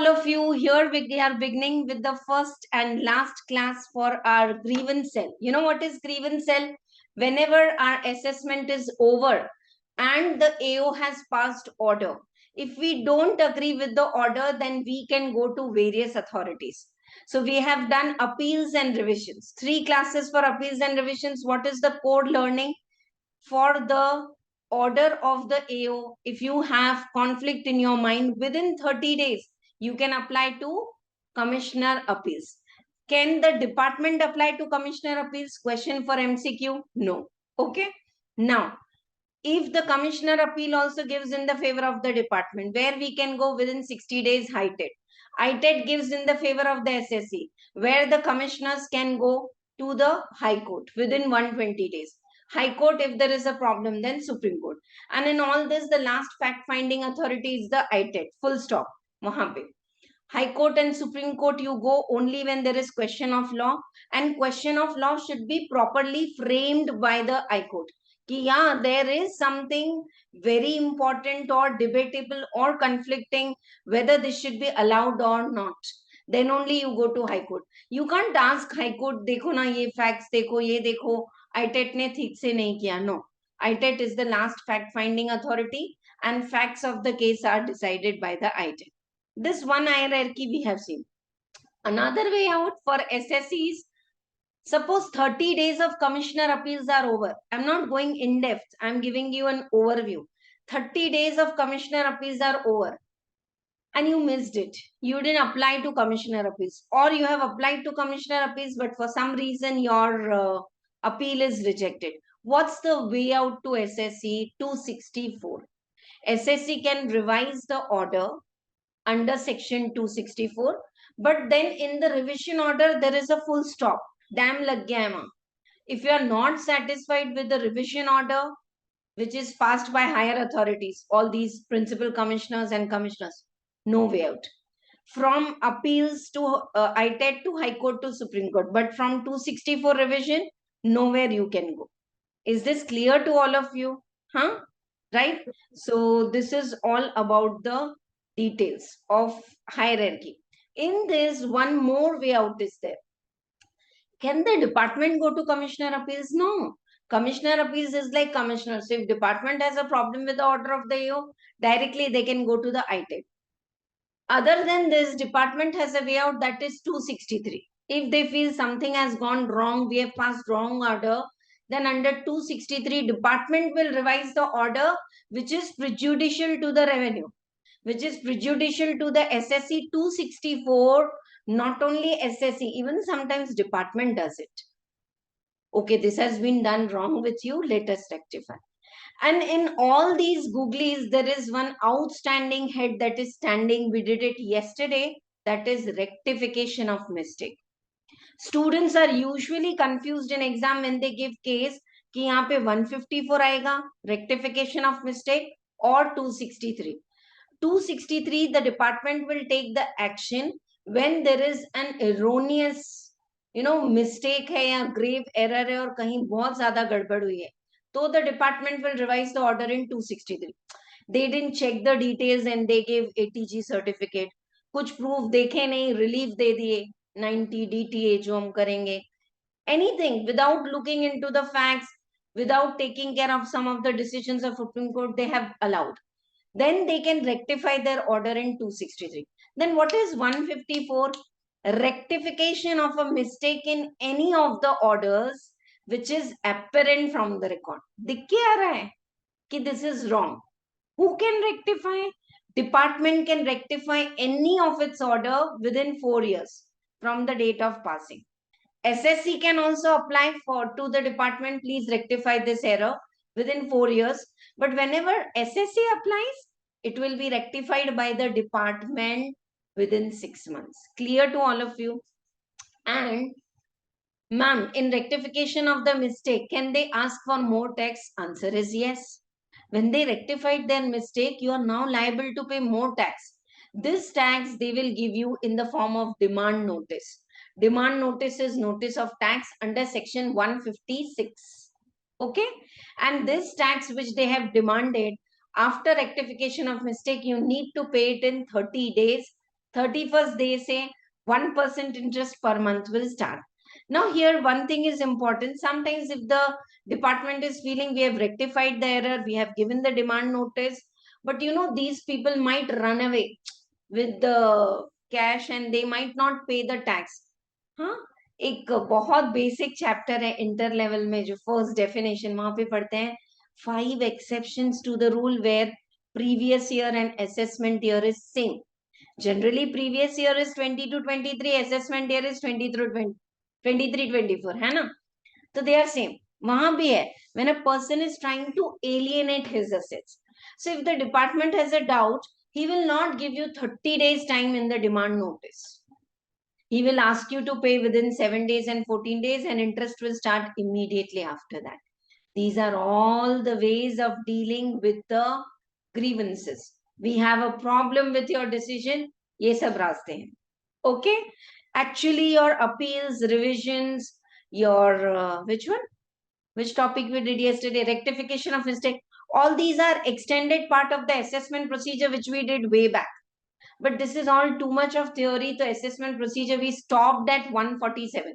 all of you. Here we are beginning with the first and last class for our grievance cell. You know what is grievance cell? Whenever our assessment is over and the AO has passed order, if we don't agree with the order, then we can go to various authorities. So we have done appeals and revisions. 3 classes for appeals and revisions. What is the core learning? For the order of the AO, if you have conflict in your mind within 30 days, you can apply to Commissioner Appeals. Can the department apply to Commissioner Appeals? Question for MCQ? No. Okay. Now, if the Commissioner Appeal also gives in the favor of the department, where we can go within 60 days, HITED. HITED gives in the favor of the SSE, where the commissioners can go to the High Court within 120 days. High Court, if there is a problem, then Supreme Court. And in all this, the last fact-finding authority is the ITED. Full stop. Wahan pe. High Court and Supreme Court, you go only when there is question of law, and question of law should be properly framed by the High Court. Ki, yeah, there is something very important or debatable or conflicting, whether this should be allowed or not. Then only you go to High Court. You can't ask High Court, dekho na ye facts, dekho, ye dekho, ITET ne theek se nahi kiya. No. ITET is the last fact-finding authority, and facts of the case are decided by the ITET. This one hierarchy we have seen. Another way out for SSEs, suppose 30 days of commissioner appeals are over. I'm not going in depth. I'm giving you an overview. 30 days of commissioner appeals are over and you missed it. You didn't apply to commissioner appeals, or you have applied to commissioner appeals, but for some reason your appeal is rejected. What's the way out to SSE 264? SSE can revise the order under section 264, but then in the revision order there is a full stop. Damn lag gaya hai. If you are not satisfied with the revision order, which is passed by higher authorities, all these principal commissioners and commissioners, no way out. From appeals to ITET to High Court to Supreme Court, but from 264 revision, nowhere you can go. Is this clear to all of you? Huh? Right? So this is all about the details of hierarchy. In this, one more way out is there. Can the department go to commissioner appeals? No. Commissioner appeals is like commissioner. So if department has a problem with the order of the AO, directly they can go to the ITET. Other than this, department has a way out, that is 263. If they feel something has gone wrong, we have passed wrong order, then under 263, department will revise the order which is prejudicial to the revenue, which is prejudicial to the SSE 264, not only SSE, even sometimes department does it. Okay, this has been done wrong with you, let us rectify. And in all these googlies, there is one outstanding head that is standing. We did it yesterday. That is rectification of mistake. Students are usually confused in exam when they give case कि यहाँ पे 154 आएगा rectification of mistake or 263. 263, the department will take the action when there is an erroneous, mistake है या grave error है और कहीं बहुत ज़्यादा गड़बड़ हुई है. So the department will revise the order in 263. They didn't check the details and they gave ATG certificate. कुछ proof देखे नहीं, relief दे दिए, 90 DTA जो हम करेंगे. Anything without looking into the facts, without taking care of some of the decisions of Supreme Court, they have allowed. Then they can rectify their order in 263. Then what is 154? Rectification of a mistake in any of the orders which is apparent from the record. दिख के आ रहा है कि this is wrong. Who can rectify? Department can rectify any of its order within 4 years from the date of passing. SSC can also apply to the department, please rectify this error within 4 years. But whenever SSC applies, it will be rectified by the department within 6 months. Clear to all of you? And ma'am, in rectification of the mistake, can they ask for more tax? Answer is yes. When they rectified their mistake, you are now liable to pay more tax. This tax they will give you in the form of demand notice. Demand notice is notice of tax under section 156. Okay? And this tax which they have demanded, after rectification of mistake, you need to pay it in 30 days. 31st they say 1% interest per month will start. Now here one thing is important. Sometimes if the department is feeling we have rectified the error, we have given the demand notice, but these people might run away with the cash and they might not pay the tax. हाँ, एक बहुत basic chapter है inter level में जो first definition वहां पे पढ़ते हैं 5 exceptions to the rule where previous year and assessment year is same. Generally previous year is 20 to 23, assessment year is 20 through 20, 23 24, है ना? तो they are same. वहां भी है when a person is trying to alienate his assets. So if the department has a doubt, he will not give you 30 days time in the demand notice. He will ask you to pay within 7 days and 14 days, and interest will start immediately after that. These are all the ways of dealing with the grievances. We have a problem with your decision. ये सब रास्ते हैं. Okay? Actually, your appeals, revisions, your which one? Which topic we did yesterday? Rectification of mistake. All these are extended part of the assessment procedure which we did way back. But this is all too much of theory. The assessment procedure we stopped at 147.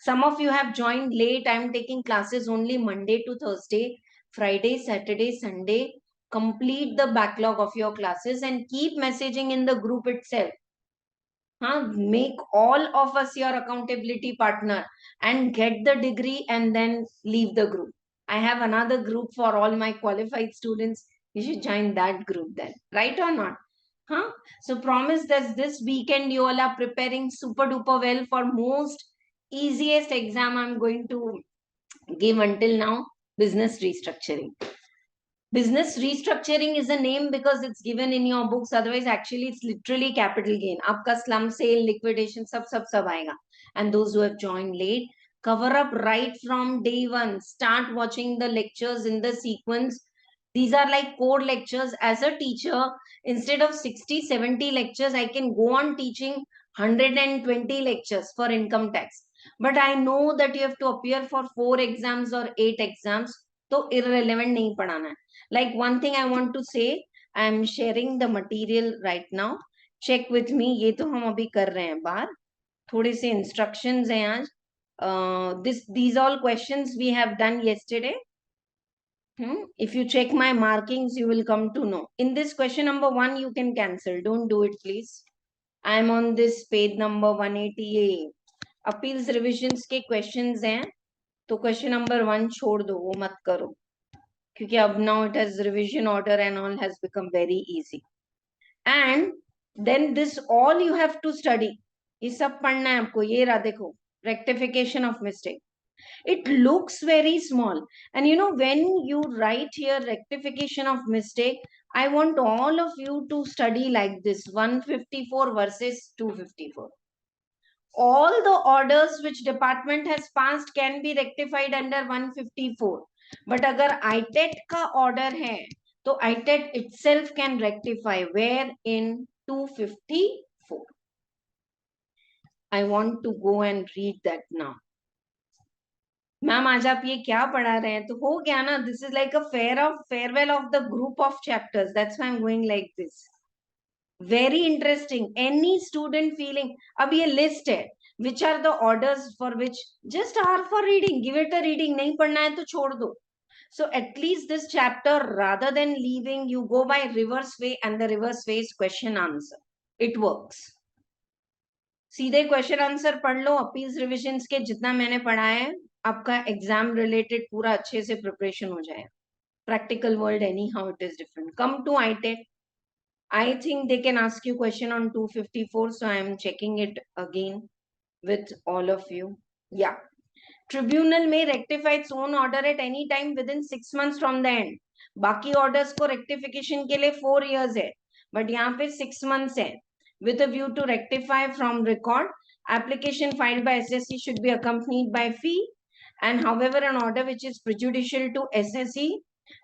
Some of you have joined late. I am taking classes only Monday to Thursday, Friday, Saturday, Sunday. Complete the backlog of your classes and keep messaging in the group itself. Make all of us your accountability partner and get the degree and then leave the group. I have another group for all my qualified students. You should join that group then. Right or not? So promise that this weekend you all are preparing super duper well for most easiest exam I'm going to give until now, business restructuring. Business restructuring is a name because it's given in your books. Otherwise, actually, it's literally capital gain. Aapka slum sale, liquidation, sab aayega. And those who have joined late, cover up right from day one. Start watching the lectures in the sequence. These are like core lectures. As a teacher, instead of 60, 70 lectures, I can go on teaching 120 lectures for income tax. But I know that you have to appear for 4 exams or 8 exams. So irrelevant nahi padhana hai. Like one thing I want to say, I am sharing the material right now. Check with me. ये तो हम अभी कर रहे हैं बाहर. थोड़े से instructions हैं आज. These all questions we have done yesterday. If you check my markings, you will come to know. In this question number 1, you can cancel. Don't do it, please. I am on this page number 188. Appeals revisions के questions हैं. तो question number 1 छोड़ दो, वो मत करो. क्योंकि अब now it has revision order and all has become very easy. And then this all you have to study. ये सब पढ़ना है आपको. ये रहा देखो, rectification of mistake. It looks very small. And when you write here rectification of mistake, I want all of you to study like this, 154 versus 254. All the orders which department has passed can be rectified under 154. But अगर ITET का order है, तो ITET itself can rectify where in 254. I want to go and read that now. Ma'am आज आप ये क्या पढ़ा रहे हैं? तो हो गया ना. This is like a farewell of the group of chapters. That's why I'm going like this. Very interesting. Any student feeling, अब ये list है. Which are the orders for which just are for reading? Give it a reading. नहीं पढ़ना है तो छोड़ दो. So at least this chapter, rather than leaving, you go by reverse way, and the reverse way is question answer. It works. सीधे question answer पढ़ लो. Appeals revisions के जितना मैंने पढ़ा है, आपका एग्जाम रिलेटेड पूरा अच्छे से प्रिपरेशन हो जाए. Practical world anyhow it is different. Come to ITET. I think they can ask you question on 254, so I am checking it again with all of you. Yeah. Tribunal may rectify its own order at any time within 6 months from the end. बाकी orders को rectification के लिए 4 years है, but यहाँ पे 6 months है. With a view to rectify from record, application filed by SSC should be accompanied by fee. And however, an order which is prejudicial to SSC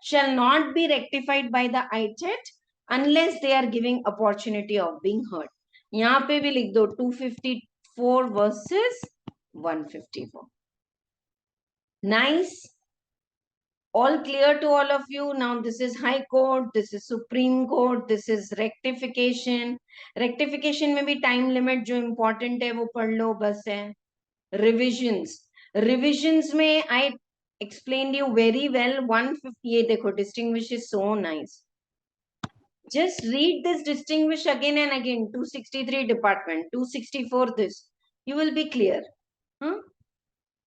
shall not be rectified by the ITET unless they are giving opportunity of being heard. यहाँ पे भी लिख दो 254 versus 154. Nice. All clear to all of you? Now this is High Court, this is Supreme Court, this is rectification. Rectification में भी time limit जो important है वो पढ़ लो बस है. Revisions. Revisions में I explained you very well. 158 देखो, distinguish is so nice. Just read this distinguish again and again. 263 department, 264 this. You will be clear. Huh?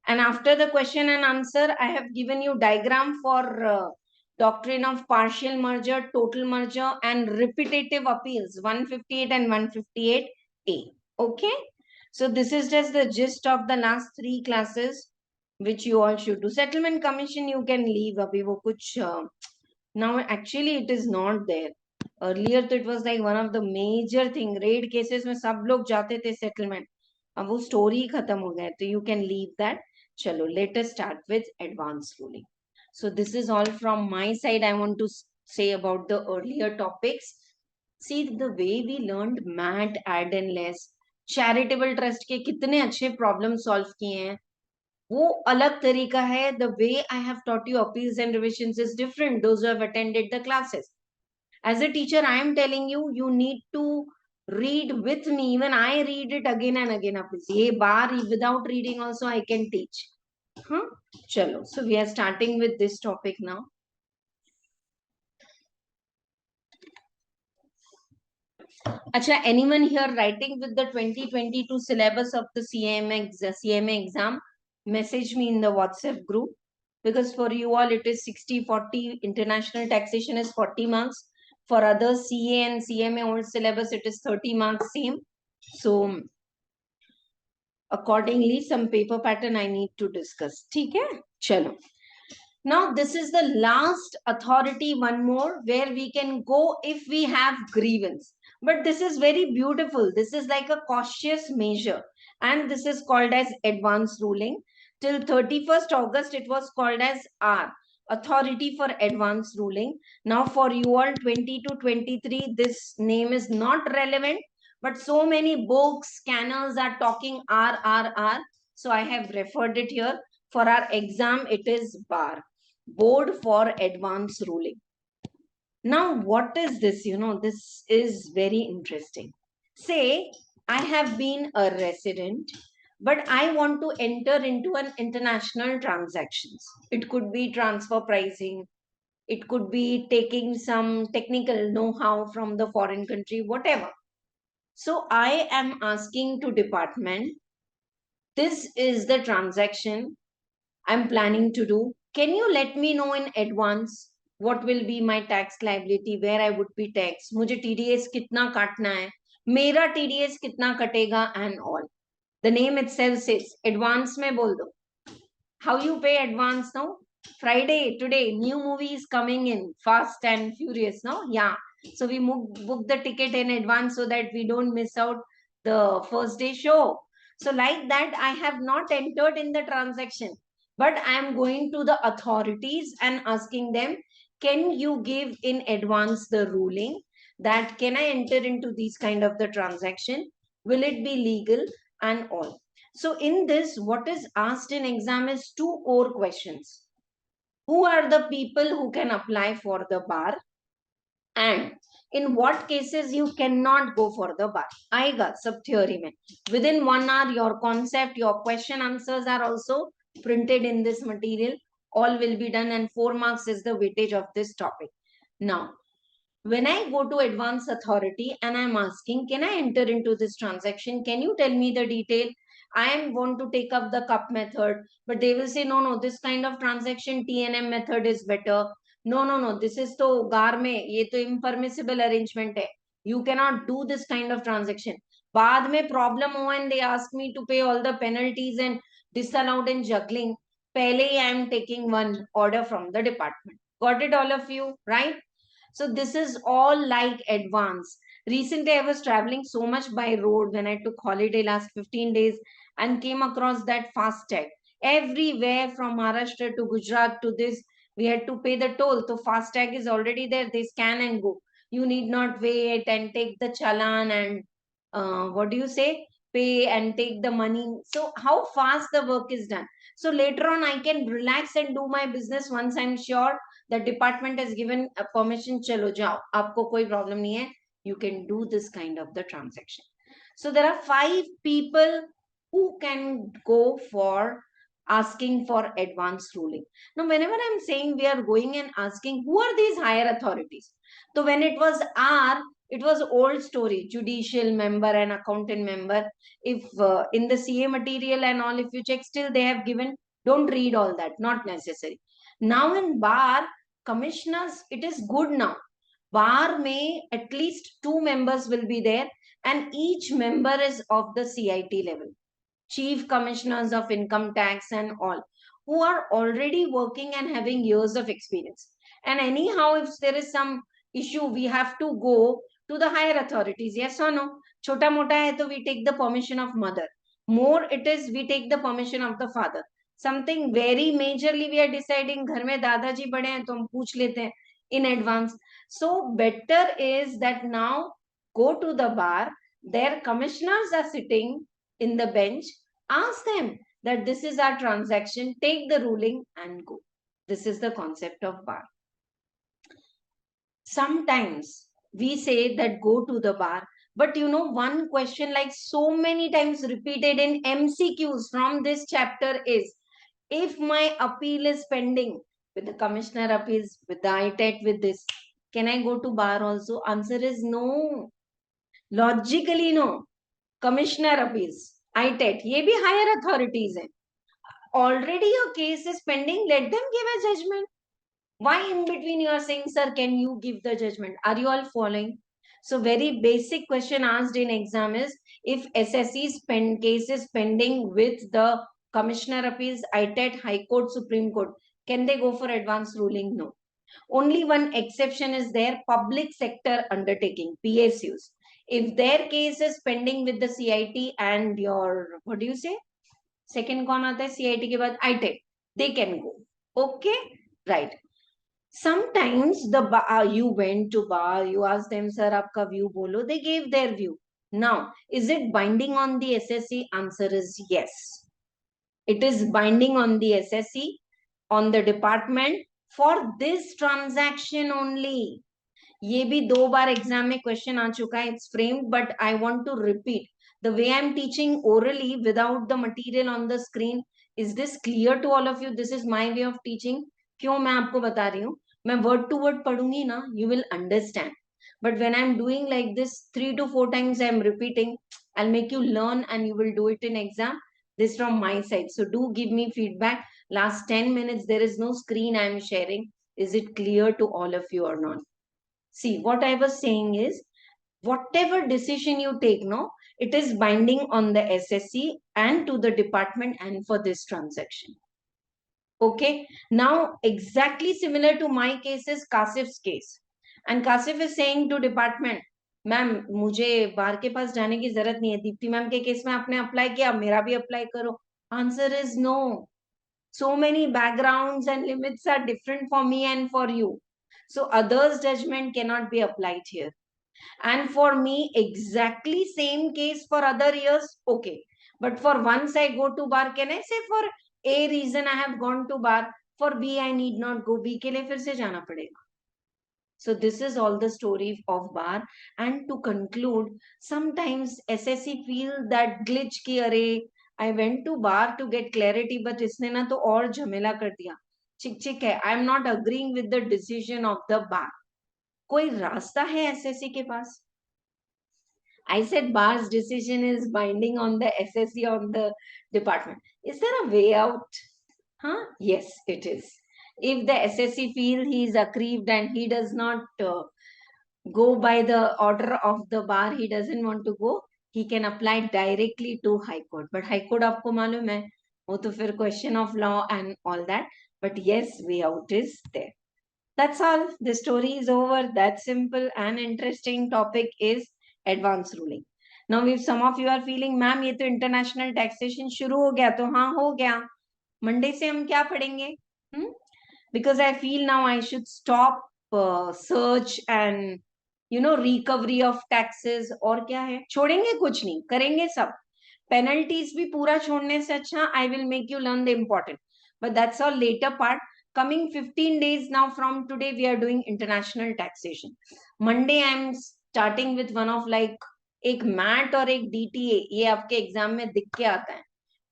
And after the question and answer, I have given you diagram for doctrine of partial merger, total merger, and repetitive appeals, 158 and 158A. Okay. So this is just the gist of the last 3 classes, which you all should do. Settlement commission, you can leave. Abhi wo kuch, now actually it is not there. Earlier it was like one of the major thing. Raid cases में सब लोग जाते थे settlement. अब वो story खत्म हो गया, तो you can leave that. Chalo, let us start with advanced ruling. So this is all from my side. I want to say about the earlier topics. See the way we learned MAT, add and less. Charitable trust के कितने अच्छे problem solve किए हैं. वो अलग तरीका है. The way I have taught you appeals and revisions is different. Those who have attended the classes. As a teacher, I am telling you, you need to read with me. Even I read it again and again. Ye bar without reading also I can teach. Huh? Chalo. So we are starting with this topic now. Acha, anyone here writing with the 2022 syllabus of the CMA exam? Message me in the WhatsApp group. Because for you all, it is 60-40. International taxation is 40 marks. For others, CA and CMA old syllabus, it is 30 marks same. So, accordingly, some paper pattern I need to discuss. Okay? Chalo. Now, this is the last authority, one more, where we can go if we have grievance. But this is very beautiful. This is like a cautious measure. And this is called as advance ruling. Till 31st August, it was called as R, authority for advance ruling. Now, for you all 20 to 23, this name is not relevant. But so many books, scanners are talking R. So I have referred it here. For our exam, it is BAR, Board for Advanced Ruling. Now, what is this? You know, this is very interesting. Say, I have been a resident, but I want to enter into an international transactions. It could be transfer pricing. It could be taking some technical know-how from the foreign country, whatever. So I am asking to department, this is the transaction I'm planning to do. Can you let me know in advance what will be my tax liability, where I would be taxed, मुझे TDS कितना काटना है, मेरा TDS कितना कटेगा and all. The name itself says advance में बोल दो. How you pay advance now? Friday, today, new movie is coming in, Fast and Furious, no? Yeah. So we book the ticket in advance so that we don't miss out the first day show. So like that, I have not entered in the transaction, but I am going to the authorities and asking them, can you give in advance the ruling that can I enter into these kind of the transaction? Will it be legal and all? So in this, what is asked in exam is 2 core questions. Who are the people who can apply for the bar? And in what cases you cannot go for the bar? Aega sub theory mein. Within 1 hour, your concept, your question answers are also printed in this material. All will be done and 4 marks is the weightage of this topic. Now, when I go to advanced authority and I'm asking, can I enter into this transaction? Can you tell me the detail? I am going to take up the cup method, but they will say, no, this kind of transaction TNM method is better. No, this is to gar mein, ye to impermissible arrangement hai. You cannot do this kind of transaction. Baad mein problem ho and they ask me to pay all the penalties and disallowed and juggling. Pehle I am taking one order from the department. Got it all of you, right? So this is all like advanced. Recently, I was traveling so much by road when I took holiday last 15 days and came across that FASTag. Everywhere from Maharashtra to Gujarat to this, we had to pay the toll. So FASTag is already there. They scan and go. You need not wait and take the challan and what do you say? pay and take the money. So how fast the work is done. So later on, I can relax and do my business once I'm sure the department has given a permission. Chalo jao, aapko koi problem nahi hai. You can do this kind of the transaction. So there are 5 people who can go for asking for advance ruling. Now, whenever I'm saying we are going and asking, who are these higher authorities? So when it was it was old story, judicial member and accountant member. If in the CA material and all, if you check, still they have given, don't read all that, not necessary. Now in bar, commissioners, it is good now. Bar may at least 2 members will be there, and each member is of the CIT level, chief commissioners of income tax and all, who are already working and having years of experience. And anyhow, if there is some issue, we have to go to the higher authorities. Yes or no? Chota mota hai to we take the permission of mother. More it is, we take the permission of the father. Something very majorly we are deciding, घर में दादाजी बड़े हैं तो हम पूछ लेते हैं in advance. So better is that now go to the bar, their commissioners are sitting in the bench, ask them that this is our transaction, take the ruling and go. This is the concept of bar. Sometimes we say that go to the bar, but you know, one question like so many times repeated in MCQs from this chapter is, if my appeal is pending with the commissioner appeals, with the ITET, with this, can I go to bar also? Answer is no. Logically no. Commissioner appeals, ITET, ये भी higher authorities हैं. Already your case is pending, let them give a judgment. Why in between you are saying, sir, can you give the judgment? Are you all following? So very basic question asked in exam is, if SSC's case is pending with the Commissioner Appeals, ITET, High Court, Supreme Court, can they go for advance ruling? No. Only one exception is there, public sector undertaking, PSUs. If their case is pending with the CIT and your, what do you say? Second कौन आता है CIT के बाद ITET, they can go. Okay, right. Sometimes the you went to bar, you asked them, sir, आपका view बोलो, they gave their view. Now, is it binding on the SSC? Answer is yes. It is binding on the SSC, on the department for this transaction only. ये भी 2 बार exam में question आ चुका है. It's framed, but I want to repeat. The way I'm teaching orally without the material on the screen, is this clear to all of you? This is my way of teaching. क्यों मैं आपको बता रही हूँ? मैं word to word पढ़ूंगी ना, you will understand. But when I'm doing like this 3 to 4 times, I'm repeating, I'll make you learn and you will do it in exam. This from my side. So do give me feedback. Last 10 minutes, there is no screen I'm sharing. Is it clear to all of you or not? See, what I was saying is, whatever decision you take, no, it is binding on the SSC and to the department and for this transaction. Okay. Now, exactly similar to my case is Kasif's case. And Kasif is saying to department, ma'am मुझे बार के पास जाने की जरूरत नहीं है, Deepti ma'am के case में आपने अप्लाई किया, मेरा भी अप्लाई करो. Answer is no. So many backgrounds and limits are different for me and for you. So others' judgment cannot be applied here. And for me, exactly same case for other years, okay. But for once I go to bar, can I say for A reason I have gone to bar, for B I need not go, B के लिए फिर से जाना पड़ेगा. So this is all the story of bar. And to conclude, sometimes SSC feel that glitch कि अरे I went to bar to get clarity, but इसने ना तो और झमेला कर दिया. चिक चिक है. I am not agreeing with the decision of the bar. कोई रास्ता है SSC के पास? I said bar's decision is binding on the SSC, on the department. Is there a way out? Huh? Yes, it is. If the SSC feel he is aggrieved and he does not go by the order of the bar, he doesn't want to go, he can apply directly to High Court. But High Court आपको मालूम है, वो तो फिर question of law and all that. But yes, way out is there. That's all. The story is over. That simple and interesting topic is advance ruling. Now, if some of you are feeling, ma'am, ये तो international taxation शुरू हो गया, तो हाँ हो गया. Monday से हम क्या पढ़ेंगे? Because I feel now I should stop search and recovery of taxes. और क्या है? छोड़ेंगे कुछ नहीं, करेंगे सब. Penalties भी पूरा छोड़ने से अच्छा I will make you learn the important, but that's all later part. Coming 15 days now from today, we are doing international taxation. Monday I am starting with one of like एक mat और एक DTA, ये आपके exam में दिख के आता है.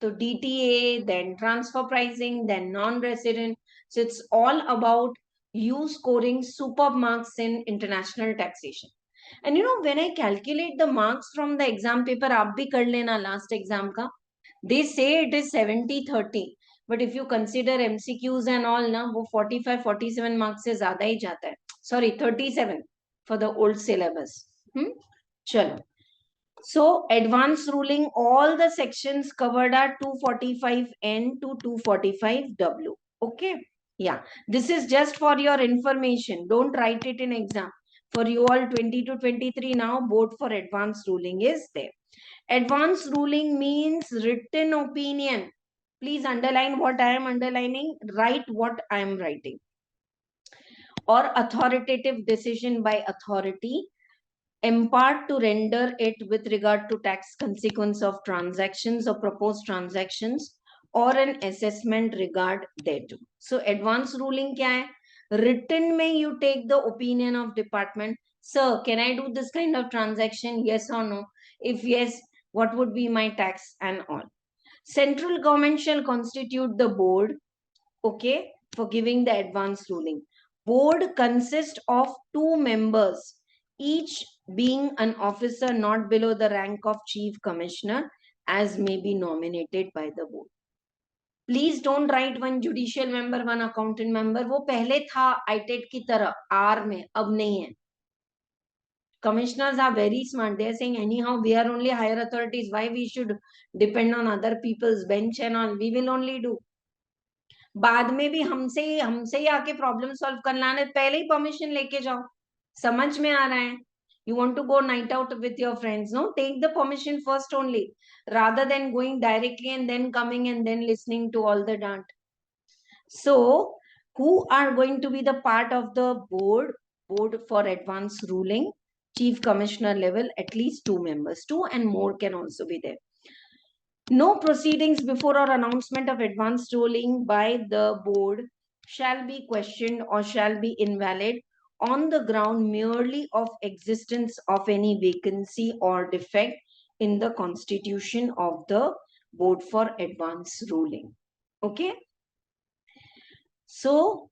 तो DTA, then transfer pricing, then non-resident. So it's all about you scoring superb marks in international taxation. And you know, when I calculate the marks from the exam paper, आप भी कर लेना last exam का, they say it is 70-30. But if you consider MCQs and all ना, वो 45-47 marks से ज़्यादा ही जाता है. Sorry, 37 for the old syllabus. चलो. So advanced ruling, all the sections covered are 245N to 245W. Okay. Yeah. This is just for your information. Don't write it in exam. For you all 20 to 23 now, board for advanced ruling is there. Advanced ruling means written opinion. Please underline what I am underlining. Write what I am writing. Or authoritative decision by authority. Impart to render it with regard to tax consequence of transactions or proposed transactions or an assessment regard thereto. So advance ruling kya hai? Written may you take the opinion of department. Sir, can I do this kind of transaction? Yes or no? If yes, what would be my tax and all? Central government shall constitute the board, okay, for giving the advance ruling. Board consists of 2 members, each being an officer not below the rank of chief commissioner, as may be nominated by the board. Please don't write one judicial member, one accountant member. वो पहले था ITET की तरह R में, अब नहीं है. Commissioners are very smart. They are saying anyhow we are only higher authorities. Why we should depend on other people's bench and all? We will only do. बाद में भी हमसे ही आके प्रॉब्लम सॉल्व करना है, पहले ही परमिशन लेके जाओ. समझ में आ रहा है? You want to go night out with your friends, no? Take the permission first only, rather than going directly and then coming and then listening to all the dant. So, who are going to be the part of the board for advance ruling? Chief Commissioner level, at least 2 members. 2 and more can also be there. No proceedings before or announcement of advanced ruling by the board shall be questioned or shall be invalid on the ground merely of existence of any vacancy or defect in the constitution of the board for advanced ruling. Okay? So,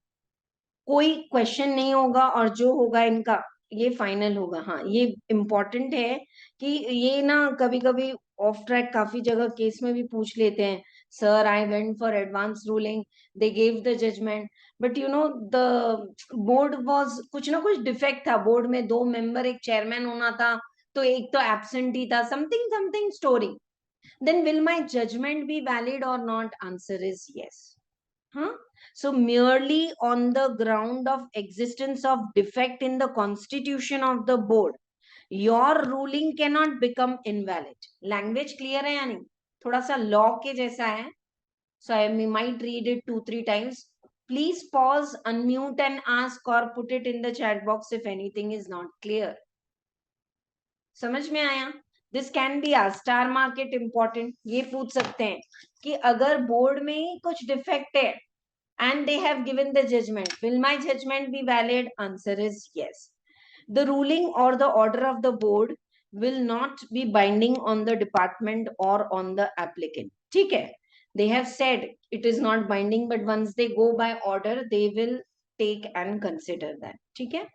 कोई question नहीं होगा और जो होगा इनका ये final होगा. हाँ, ये इम्पोर्टेंट है कि ये ना कभी कभी ऑफ ट्रैक काफी जगह केस में भी पूछ लेते हैं. Sir, I went for advance ruling, they gave the judgement, but you know the board was कुछ ना कुछ डिफेक्ट था. बोर्ड में 2 मेंबर, एक चेयरमैन होना था, तो एक तो एब्सेंट ही था. Something story. Then will my judgement be valid or not? Answer is yes. Huh? So merely on the ground of existence of defect in the constitution of the board, your ruling cannot become invalid. Language clear है या नहीं? थोड़ा सा law के जैसा है. So I might read it 2-3 times. Please pause, unmute and ask or put it in the chat box if anything is not clear. समझ में आया? This can be a star market important. ये पूछ सकते हैं कि अगर बोर्ड में कुछ डिफेक्ट है and they have given the judgment, will my judgment be valid? Answer is yes. The ruling or the order of the board will not be binding on the department or on the applicant. ठीक है? They have said it is not binding, but once they go by order, they will take and consider that. ठीक है?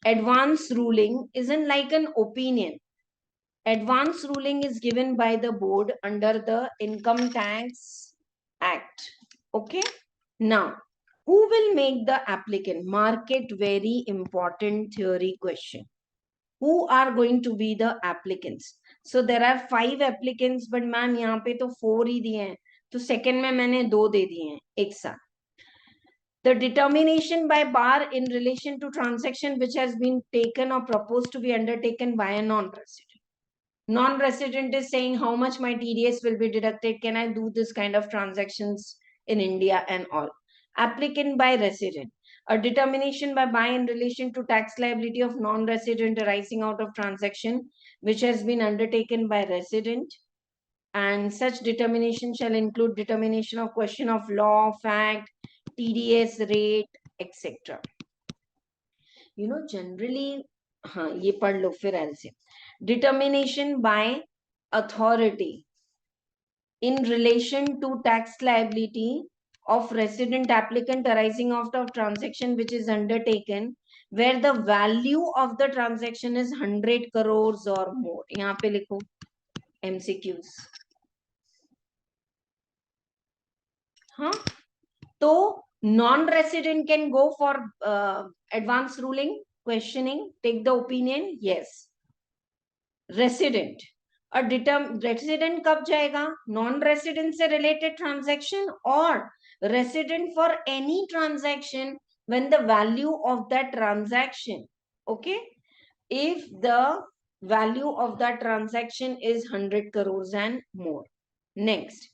Advance ruling isn't like an opinion. Advance ruling is given by the board under the Income Tax Act. Okay? Now, who will make the applicant? Mark it, very important theory question. Who are going to be the applicants? So there are 5 applicants, but ma'am यहाँ पे तो 4 ही दिए हैं, तो second में मैंने 2 दे दिए हैं एक साथ. The determination by bar in relation to transaction which has been taken or proposed to be undertaken by a non-resident. Non-resident is saying how much my TDS will be deducted. Can I do this kind of transactions in India and all? Applicant by resident. A determination by bar in relation to tax liability of non-resident arising out of transaction which has been undertaken by resident. And such determination shall include determination of question of law, fact, TDS rate, etc. Generally, हाँ ये पढ़ लो फिर ऐसे. Determination by authority in relation to tax liability of resident applicant arising out of transaction which is undertaken where the value of the transaction is 100 crores or more. यहाँ पे लिखो MCQs. हाँ, तो non-resident can go for advance ruling, questioning, take the opinion. Yes. Resident, resident कब जाएगा? Non-resident से related transaction or resident for any transaction when the value of that transaction, okay, if the value of that transaction is 100 crores and more. Next,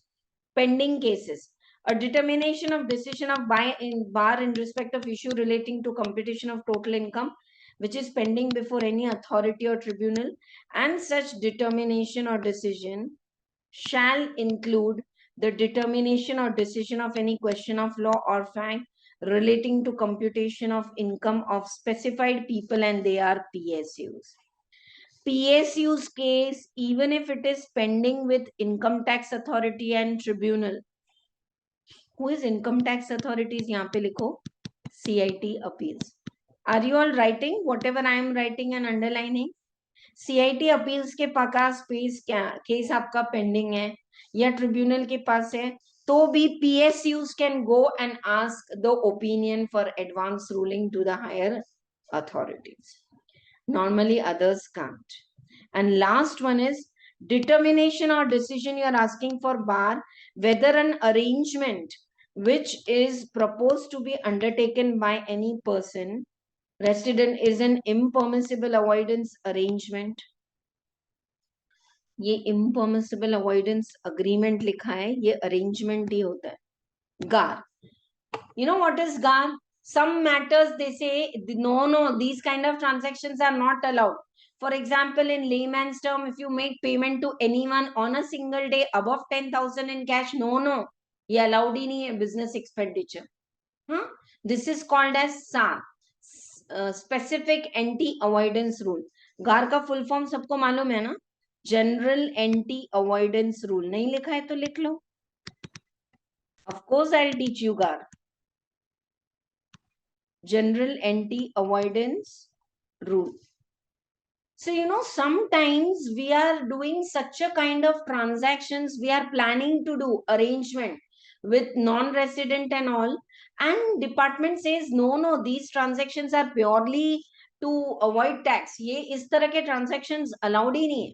pending cases. A determination of decision of bar in respect of issue relating to computation of total income which is pending before any authority or tribunal, and such determination or decision shall include the determination or decision of any question of law or fact relating to computation of income of specified people and they are PSUs. PSU's case, even if it is pending with income tax authority and tribunal. Who is income tax authorities? यहाँ पे लिखो CIT appeals. Are you all writing whatever I am writing and underlining? CIT appeals के पास case आपका pending है या tribunal के पास है तो भी PSUs can go and ask the opinion for advance ruling to the higher authorities. Normally others can't. And last one is determination or decision you are asking for bar whether an arrangement which is proposed to be undertaken by any person resident is an impermissible avoidance arrangement. ये impermissible avoidance agreement लिखा है, ये arrangement ही होता है. GAR. You know what is GAR? Some matters they say no, these kind of transactions are not allowed. For example, in layman's term, if you make payment to anyone on a single day above 10,000 in cash, no, ये allowed ही नहीं है business expenditure. Huh? This is called as SAR, specific anti avoidance rule. GAR का full form सबको मालूम है ना? General anti avoidance rule. नहीं लिखा है तो लिख लो. Of course, I'll teach you GAR. General anti avoidance rule. So, sometimes we are doing such a kind of transactions, we are planning to do arrangement with non-resident and all, and department says, no, these transactions are purely to avoid tax. ये इस तरह के transactions allowed ही नहीं है.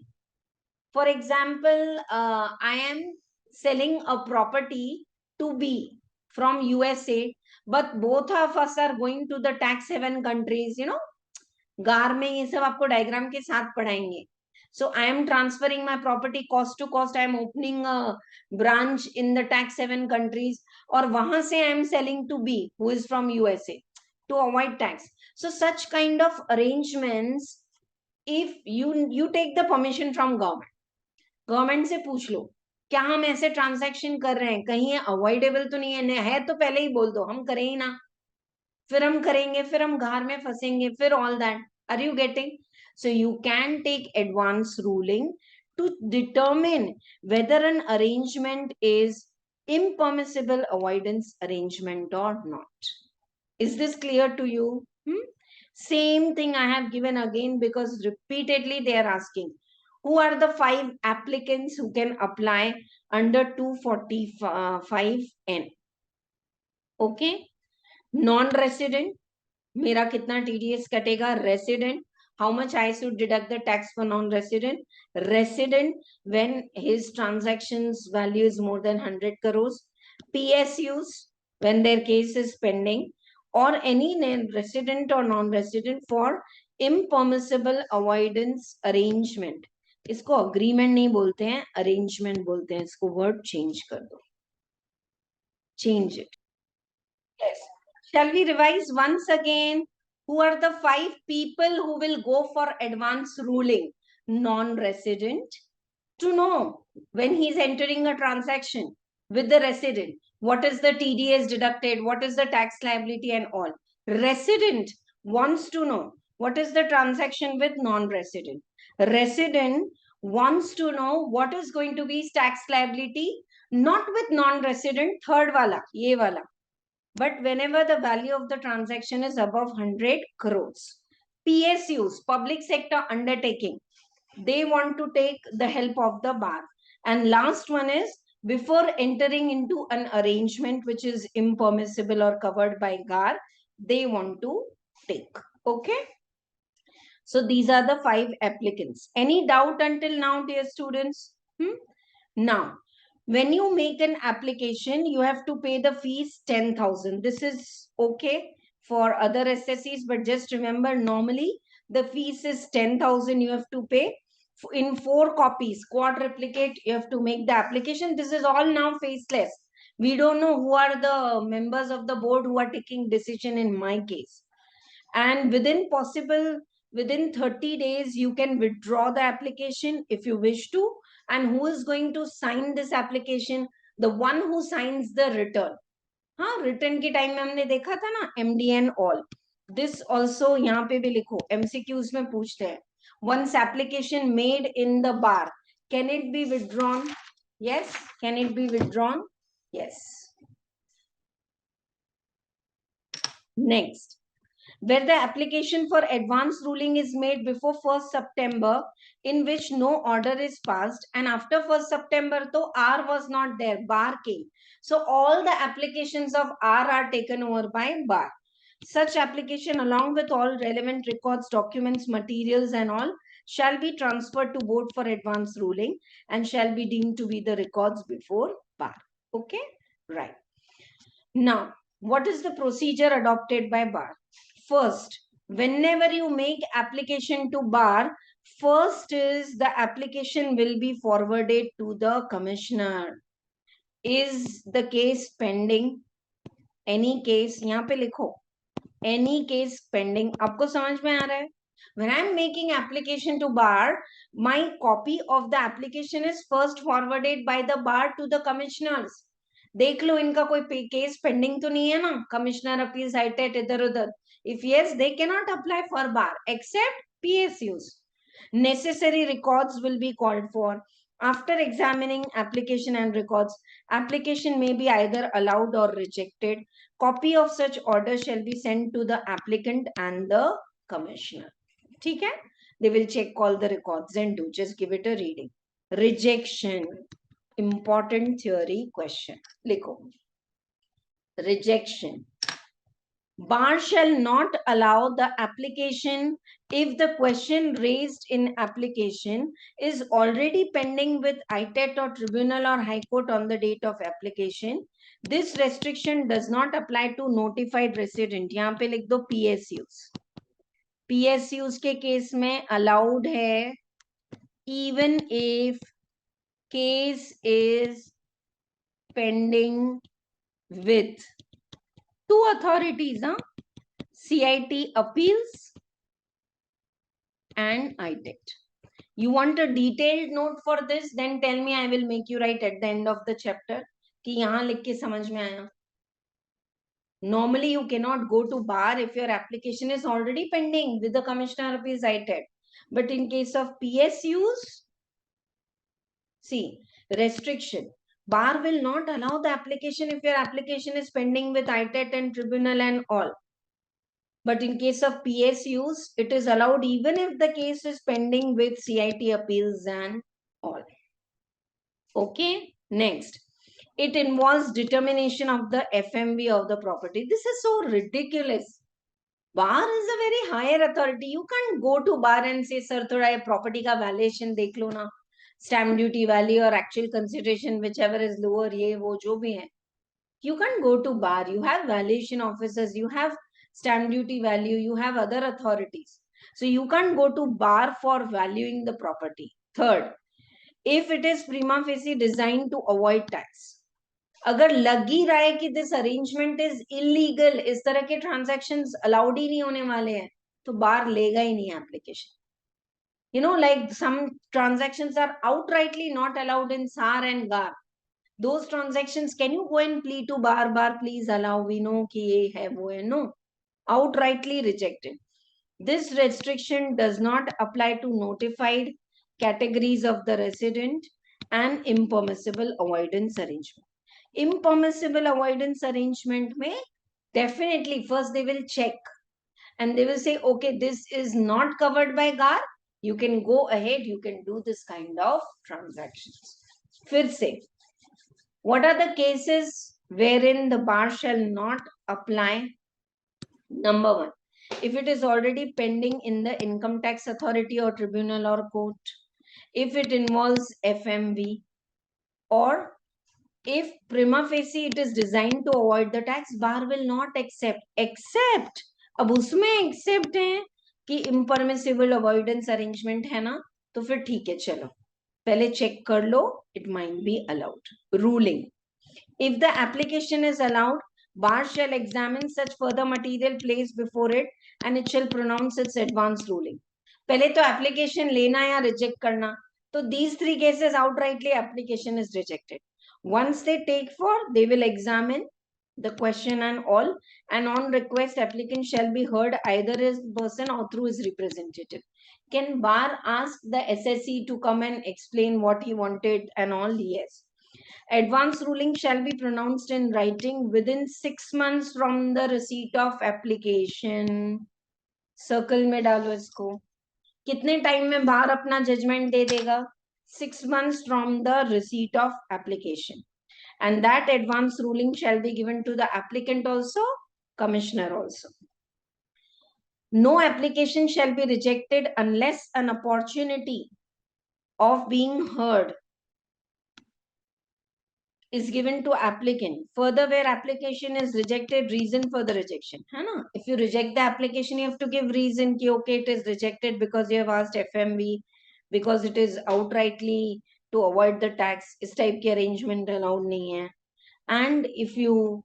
For example, I am selling a property to B from USA, but both of us are going to the tax haven countries, गार में ये सब आपको डायग्राम के साथ पढ़ाएंगे. So I am transferring my property cost to cost. I am opening a branch in the tax haven countries, और वहां से I am selling to B, who is from USA, to avoid tax. So such kind of arrangements, if you take the permission from government से पूछ लो क्या हम ऐसे transaction कर रहे हैं, कहीं अवॉइडेबल तो नहीं है तो पहले ही बोल दो, हम करें ही ना, फिर हम करेंगे, फिर हम घर में फंसेंगे, फिर all that. Are you getting? So you can take advance ruling to determine whether an arrangement is impermissible avoidance arrangement or not. Is this clear to you? Same thing I have given again because repeatedly they are asking. Who are the 5 applicants who can apply under 245N? Okay. Non-resident, मेरा कितना TDS कटेगा? Resident, how much I should deduct the tax for non-resident? Resident, when his transactions value is more than 100 crores. PSUs, when their case is pending, or any resident or non-resident for impermissible avoidance arrangement. इसको agreement नहीं बोलते हैं, arrangement बोलते हैं. इसको word change कर दो. Change it. Yes. Shall we revise once again? Who are the 5 people who will go for advance ruling? Non-resident, to know when he's entering a transaction with the resident, what is the TDS deducted, what is the tax liability and all. Resident wants to know what is the transaction with non-resident. Resident wants to know what is going to be tax liability, not with non-resident, third wala, ye wala. But whenever the value of the transaction is above 100 crores. PSUs, public sector undertaking, they want to take the help of the bar. And last one is, before entering into an arrangement which is impermissible or covered by GAR, they want to take. Okay. So these are the 5 applicants. Any doubt until now, dear students? Now, when you make an application, you have to pay the fees 10,000. This is okay for other SSCs, but just remember, normally the fees is 10,000 you have to pay. In 4 copies, quadruplicate, you have to make the application. This is all now faceless. We don't know who are the members of the board who are taking decision in my case. And within 30 days, you can withdraw the application if you wish to. And who is going to sign this application? The one who signs the return. हाँ, return के time में हमने देखा था ना, MD and all. This also यहाँ पे भी लिखो, MCQs में पूछते हैं. Once application made in the bar, can it be withdrawn? Yes. Can it be withdrawn? Yes. Next, where the application for advance ruling is made before 1st September, in which no order is passed, and after 1st September, though R was not there, bar came. So all the applications of R are taken over by bar. Such application, along with all relevant records, documents, materials, and all, shall be transferred to board for advance ruling and shall be deemed to be the records before bar. Okay, right. Now, what is the procedure adopted by bar? First, whenever you make application to bar, first is the application will be forwarded to the commissioner. Is the case pending? Any case, यहाँ पे लिखो, any case pending. आपको समझ में आ रहा है? When I am making application to bar, my copy of the application is first forwarded by the bar to the commissioners. देख लो इनका कोई केस पेंडिंग तो नहीं है ना, कमिश्नर अपील्स हाईटेट इधर उधर. If yes, they cannot apply for bar except PSUs. Necessary records will be called for. After examining application and records, application may be either allowed or rejected. Copy of such order shall be sent to the applicant and the commissioner. ठीक है? They will check all the records and do. Just give it a reading. Rejection. Important theory question. लिखो. Rejection. Bar shall not allow the application if the question raised in application is already pending with ITET or tribunal or high court on the date of application. This restriction does not apply to notified resident. यहाँ पे लिख दो PSUs. PSUs के case में allowed है even if case is pending with 2 authorities, CIT appeals and ITET. You want a detailed note for this? Then tell me, I will make you write at the end of the chapter कि यहाँ लिख के समझ में आया. Normally, you cannot go to bar if your application is already pending with the Commissioner of Appeals ITET. But in case of PSUs, see, restriction. Bar will not allow the application if your application is pending with ITET and tribunal and all. But in case of PSUs, it is allowed even if the case is pending with CIT appeals and all. Okay, next. It involves determination of the FMV of the property. This is so ridiculous. Bar is a very higher authority. You can't go to bar and say, sir, thoda ye property ka valuation dekh lo na. Stamp duty value or actual consideration, whichever is lower, ye wo jo bhi hai. You can't go to bar. You have valuation officers. You have stamp duty value. You have other authorities. So you can't go to bar for valuing the property. Third, if it is prima facie designed to avoid tax. अगर लग ही रहा है कि this arrangement is illegal, इस तरह के transactions allowed ही नहीं होने वाले हैं, तो बार लेगा ही नहीं application. Like some transactions are outrightly not allowed in SAR and GAR. Those transactions, can you go and plead to bar, please allow, we know कि ये है वो है, no, outrightly rejected. This restriction does not apply to notified categories of the resident and impermissible avoidance arrangement. Impermissible avoidance arrangement may definitely first they will check and they will say, okay, this is not covered by GAR. You can go ahead, you can do this kind of transactions. फिर से, what are the cases wherein the bar shall not apply? Number one, if it is already pending in the income tax authority or tribunal or court, if it involves FMV, or if prima facie it is designed to avoid the tax, bar will not accept. अब उसमें accept है कि impermissible avoidance arrangement है ना, तो फिर ठीक है, चलो पहले चेक कर लो, it might be allowed. Ruling: if the application is allowed, bar shall examine such further material placed before it and it shall pronounce its advance ruling. पहले तो application लेना या reject करना, तो these three cases outrightly application is rejected. Once they take for, they will examine the question and all, and on request applicant shall be heard either as person or through his representative. Can bar ask the SSE to come and explain what he wanted and all? Yes. Advance ruling shall be pronounced in writing within 6 months from the receipt of application. Circle में डालो इसको, कितने time में बाहर अपना judgement दे देगा? 6 months from the receipt of application. And that advance ruling shall be given to the applicant also, commissioner also. No application shall be rejected unless an opportunity of being heard is given to applicant. Further, where application is rejected, reason for the rejection, है ना? If you reject the application, you have to give reason कि okay, it is rejected because you have asked FMV, because it is outrightly to avoid the tax. इस type के arrangement allowed नहीं है. And if you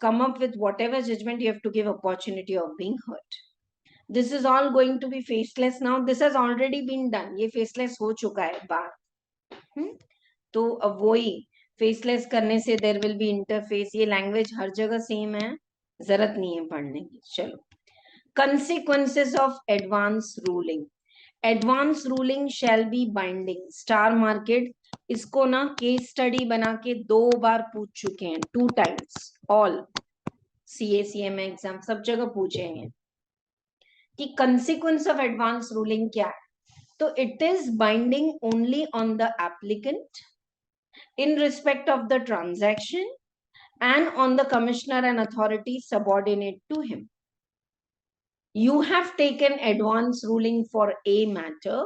come up with whatever judgment, you have to give opportunity of being heard. This is all going to be faceless now. This has already been done. ये faceless हो चुका है बार. तो अब वही faceless करने से there will be interface. ये लैंग्वेज हर जगह सेम है, जरूरत नहीं है पढ़ने की. चलो, consequences of advance ruling. Advance ruling shall be binding. Star market इसको ना केस स्टडी बना के 2 बार पूछ चुके हैं, 2 times. All CA CMA exam सब जगह पूछे हैं कि consequence of advance ruling क्या है. तो it is binding only on the applicant in respect of the transaction and on the commissioner and authority subordinate to him. You have taken advance ruling for a matter.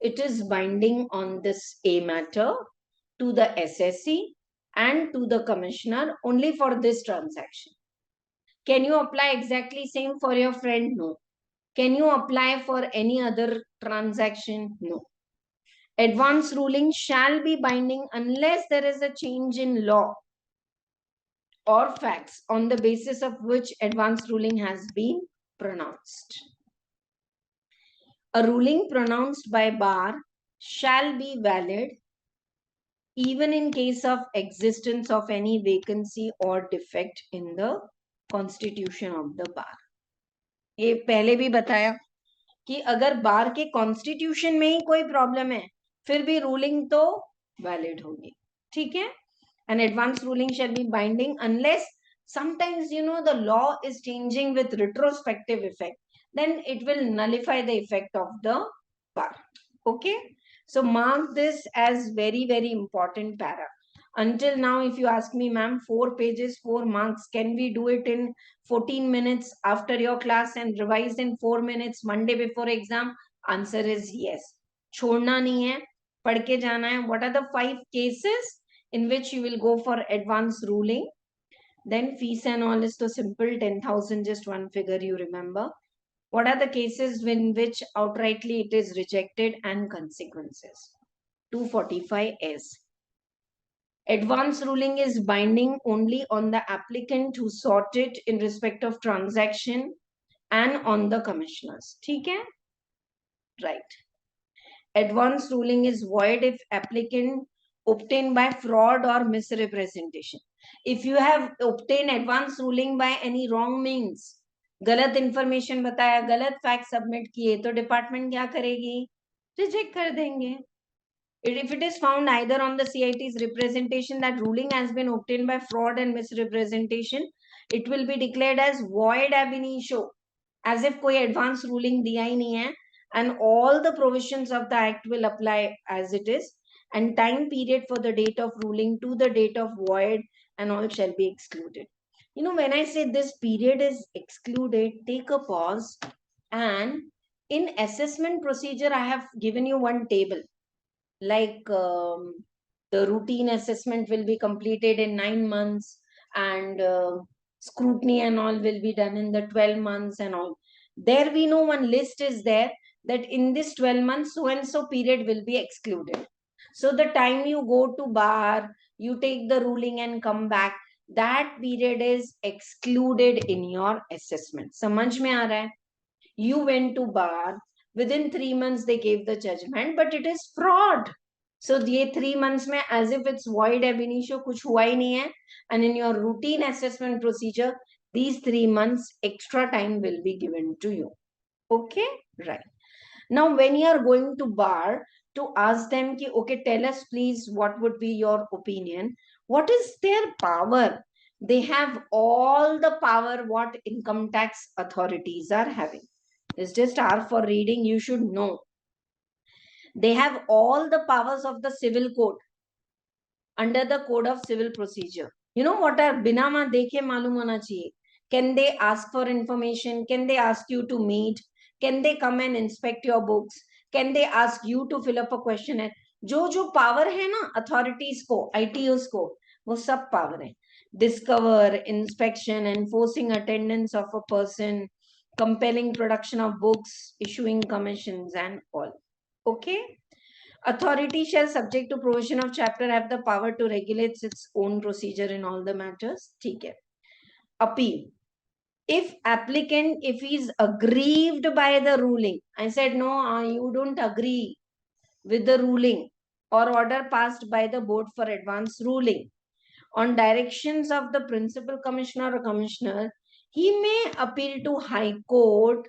It is binding on this a matter to the SSE and to the commissioner only for this transaction. Can you apply exactly same for your friend? No. Can you apply for any other transaction? No. Advance ruling shall be binding unless there is a change in law or facts on the basis of which advance ruling has been pronounced. A ruling pronounced by bar shall be valid even in case of existence of any vacancy or defect in the constitution of the bar. ये पहले भी बताया कि अगर बार के constitution में ही कोई problem है फिर भी रूलिंग तो वैलिड होगी. ठीक है. An advance ruling shall be binding unless sometimes the law is changing with retrospective effect, then it will nullify the effect of the bar. Okay, so mark this as very very important para. Until now, if you ask me, ma'am, 4 pages, 4 marks, can we do it in 14 minutes after your class and revise in 4 minutes Monday before exam? Answer is yes. छोड़ना नहीं है, पढ़ के जाना है. What are the 5 cases in which you will go for advance ruling? Then fees and all is so simple, 10,000, just one figure you remember. What are the cases in which outrightly it is rejected and consequences? 245S. Advance ruling is binding only on the applicant who sought it in respect of transaction and on the commissioners. ठीक है? Right. Advance ruling is void if applicant obtained by fraud or misrepresentation. If you have obtained advance ruling by any wrong means, गलत information बताया, गलत fact submit किए, तो department क्या करेगी? Reject कर देंगे. If it is found either on the CIT's representation that ruling has been obtained by fraud and misrepresentation, it will be declared as void ab initio, as if कोई advance ruling दिया ही नहीं है, and all the provisions of the act will apply as it is, and time period for the date of ruling to the date of void and all shall be excluded. When I say this period is excluded, take a pause, and in assessment procedure I have given you one table, like the routine assessment will be completed in 9 months, and scrutiny and all will be done in the 12 months and all. There we know one list is there that in this 12 months so and so period will be excluded. So the time you go to bar, you take the ruling and come back, that period is excluded in your assessment. समझ में आ रहा है? You went to bar, within 3 months they gave the judgment, but it is fraud. So ये 3 months में as if it's void ab initio, कुछ हुआ ही नहीं है, and in your routine assessment procedure these 3 months extra time will be given to you. Okay, right. Now when you are going to bar to ask them ki, okay, tell us please what would be your opinion, what is their power? They have all the power what income tax authorities are having. It's just R for reading, you should know. They have all the powers of the civil code under the code of civil procedure. You know what are बिना वहां देखे मालूम होना चाहिए. Can they ask for information? Can they ask you to meet? Can they come and inspect your books? Can they ask you to fill up a questionnaire? जो power है ना authorities को, ITOs को, वो सब power है. Discover, inspection, enforcing attendance of a person, compelling production of books, issuing commissions and all. Okay. Authority shall, subject to provision of chapter, have the power to regulate its own procedure in all the matters. ठीक है. Appeal. If applicant, if he is aggrieved by the ruling, I said no, you don't agree with the ruling or order passed by the board for advance ruling, on directions of the principal commissioner or commissioner, he may appeal to High Court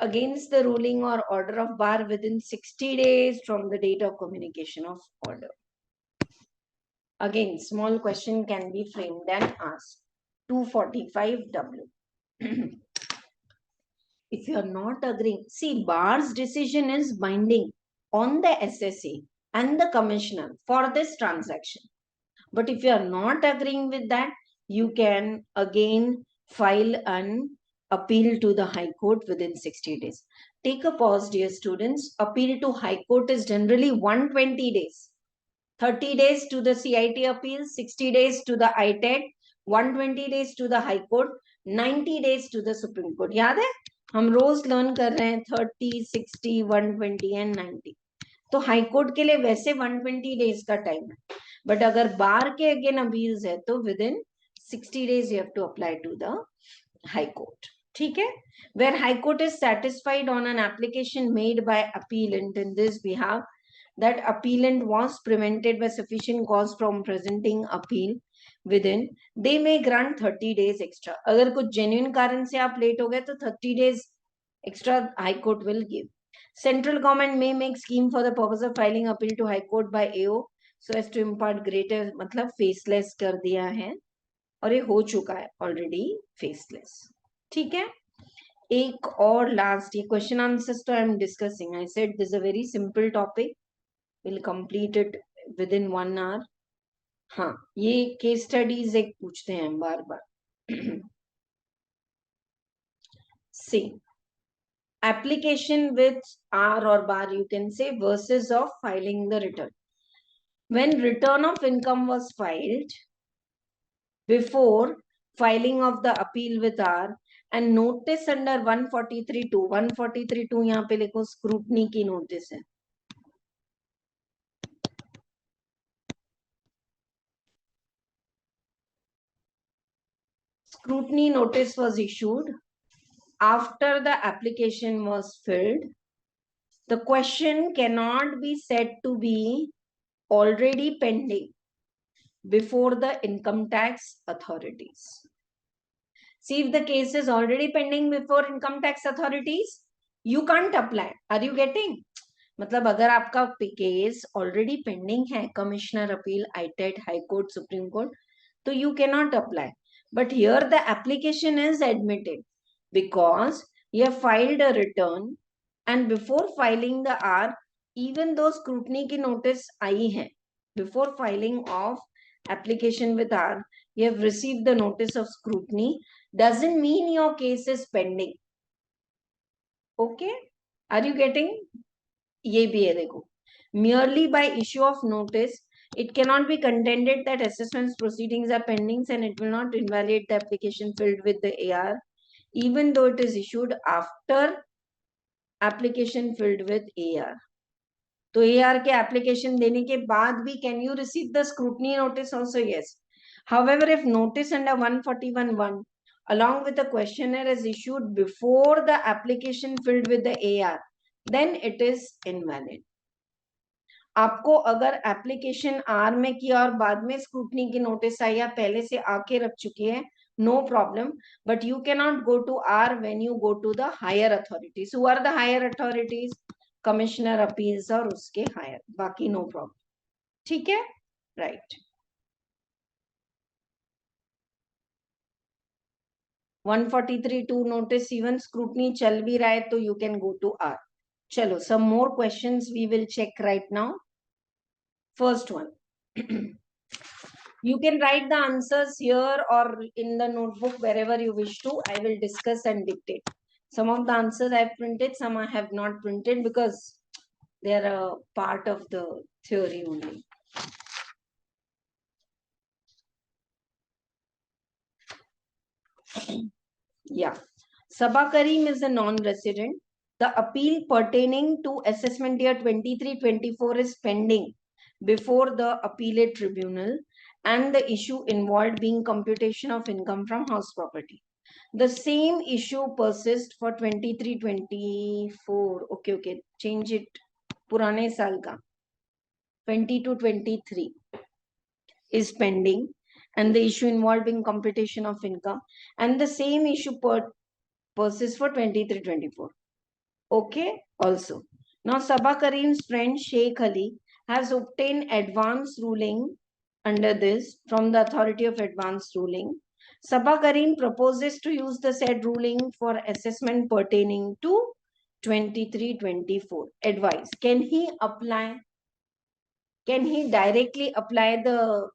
against the ruling or order of bar within 60 days from the date of communication of order. Again, small question can be framed and asked. 245W. If you are not agreeing, see, bar's decision is binding on the SSA and the commissioner for this transaction. But if you are not agreeing with that, you can again file an appeal to the High Court within 60 days. Take a pause, dear students. Appeal to High Court is generally 120 days. 30 days to the CIT appeal, 60 days to the ITET, 120 days to the High Court, 90 days to the Supreme Court. याद है? हम रोज learn कर रहे हैं 30, 60, 120 and 90. तो high court के लिए वैसे 120 डेज का टाइम है, बट अगर बार के अगेन अपील्स है तो with in 60 days you have to apply to the high court. ठीक है. Where high court is satisfied on an application made by appellant in this behalf that appellant was prevented by sufficient cause from presenting appeal within, they may grant 30 days extra. अगर कुछ genuine कारण से आप late हो गए तो 30 days extra high court will give. Central government may make scheme for the purpose of filing appeal to high court by AO so as to impart greater, मतलब faceless कर दिया है और ये हो चुका है already faceless. ठीक है. एक और लास्ट, ये क्वेश्चन आंसर्स तो I am discussing. I said this a very simple topic, will complete it with in 1 hour. हाँ, ये केस स्टडीज एक पूछते हैं बार बार. सी application with R or bar, you can say, versus of filing the return. When return of income was filed before filing of the appeal with R and notice under 143(2), 143(2) यहाँ पे लिखो scrutiny की notice है. Scrutiny notice was issued after the application was filled The question cannot be said to be already pending before the income tax authorities. See, if the case is already pending before income tax authorities, you can't apply. Are you getting? मतलब अगर आपका case already pending है, commissioner appeal, ITAT, high court, Supreme Court, तो you cannot apply. But here the application is admitted because you have filed a return and before filing the R, even though scrutiny की notice आई है, before filing of application with R, you have received the notice of scrutiny, doesn't mean your case is pending. Okay? Are you getting? ये भी है देखो. Merely by issue of notice, it cannot be contended that assessment proceedings are pending and it will not invalidate the application filled with the AR, even though it is issued after application filled with AR. तो AR के application देने के बाद भी can you receive the scrutiny notice also? Yes. However, if notice under 141(1) along with the questionnaire is issued before the application filled with the AR, then it is invalid. आपको अगर application are में किया और बाद में scrutiny की notice आई या पहले से आके रख चुकी है, no problem, but you can not go to R when you go to the higher authorities. Who are the higher authorities? Commissioner appeals और उसके हायर, बाकी नो प्रॉब्लम. ठीक है, राइट. 143(2) नोटिस इवन स्क्रूटनी चल भी रहा है तो you can go to R. चलो, some more questions we will check right now. First one. You can write the answers here or in the notebook wherever you wish to. I will discuss and dictate. Some of the answers I have printed, some I have not printed because they are a part of the theory only. Yeah. Sabha Karim is a non-resident. The appeal pertaining to assessment year 23-24 is pending before the appellate tribunal, and the issue involved being computation of income from house property. The same issue persists for 23-24. Okay, change it. पुराने साल का 22-23 is pending, and the issue involving computation of income, and the same issue persists for 23-24. Okay, also. Now, Sabha Karim's friend Sheikh Ali has obtained advance ruling under this from the authority of advance ruling. Sabha Karim proposes to use the said ruling for assessment pertaining to 23-24. Advice. Can he apply? Can he directly apply the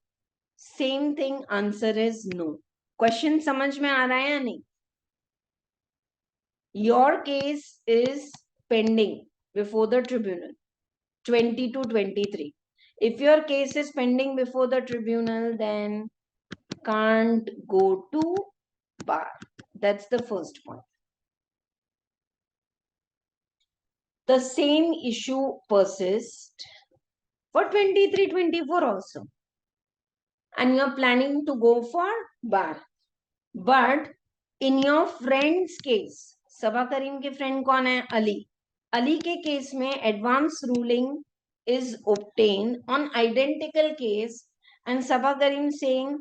same thing? Answer is no. Question समझ में आ रहा है या नहीं? Your case is pending before the tribunal 22-23. If your case is pending before the tribunal, then can't go to bar. That's the first point. The same issue persists for 23-24 also, and you are planning to go for bar. But in your friend's case, Saba Karim के friend कौन है? अली. अली के case में advance ruling is obtained on identical case, and Sabha Karim saying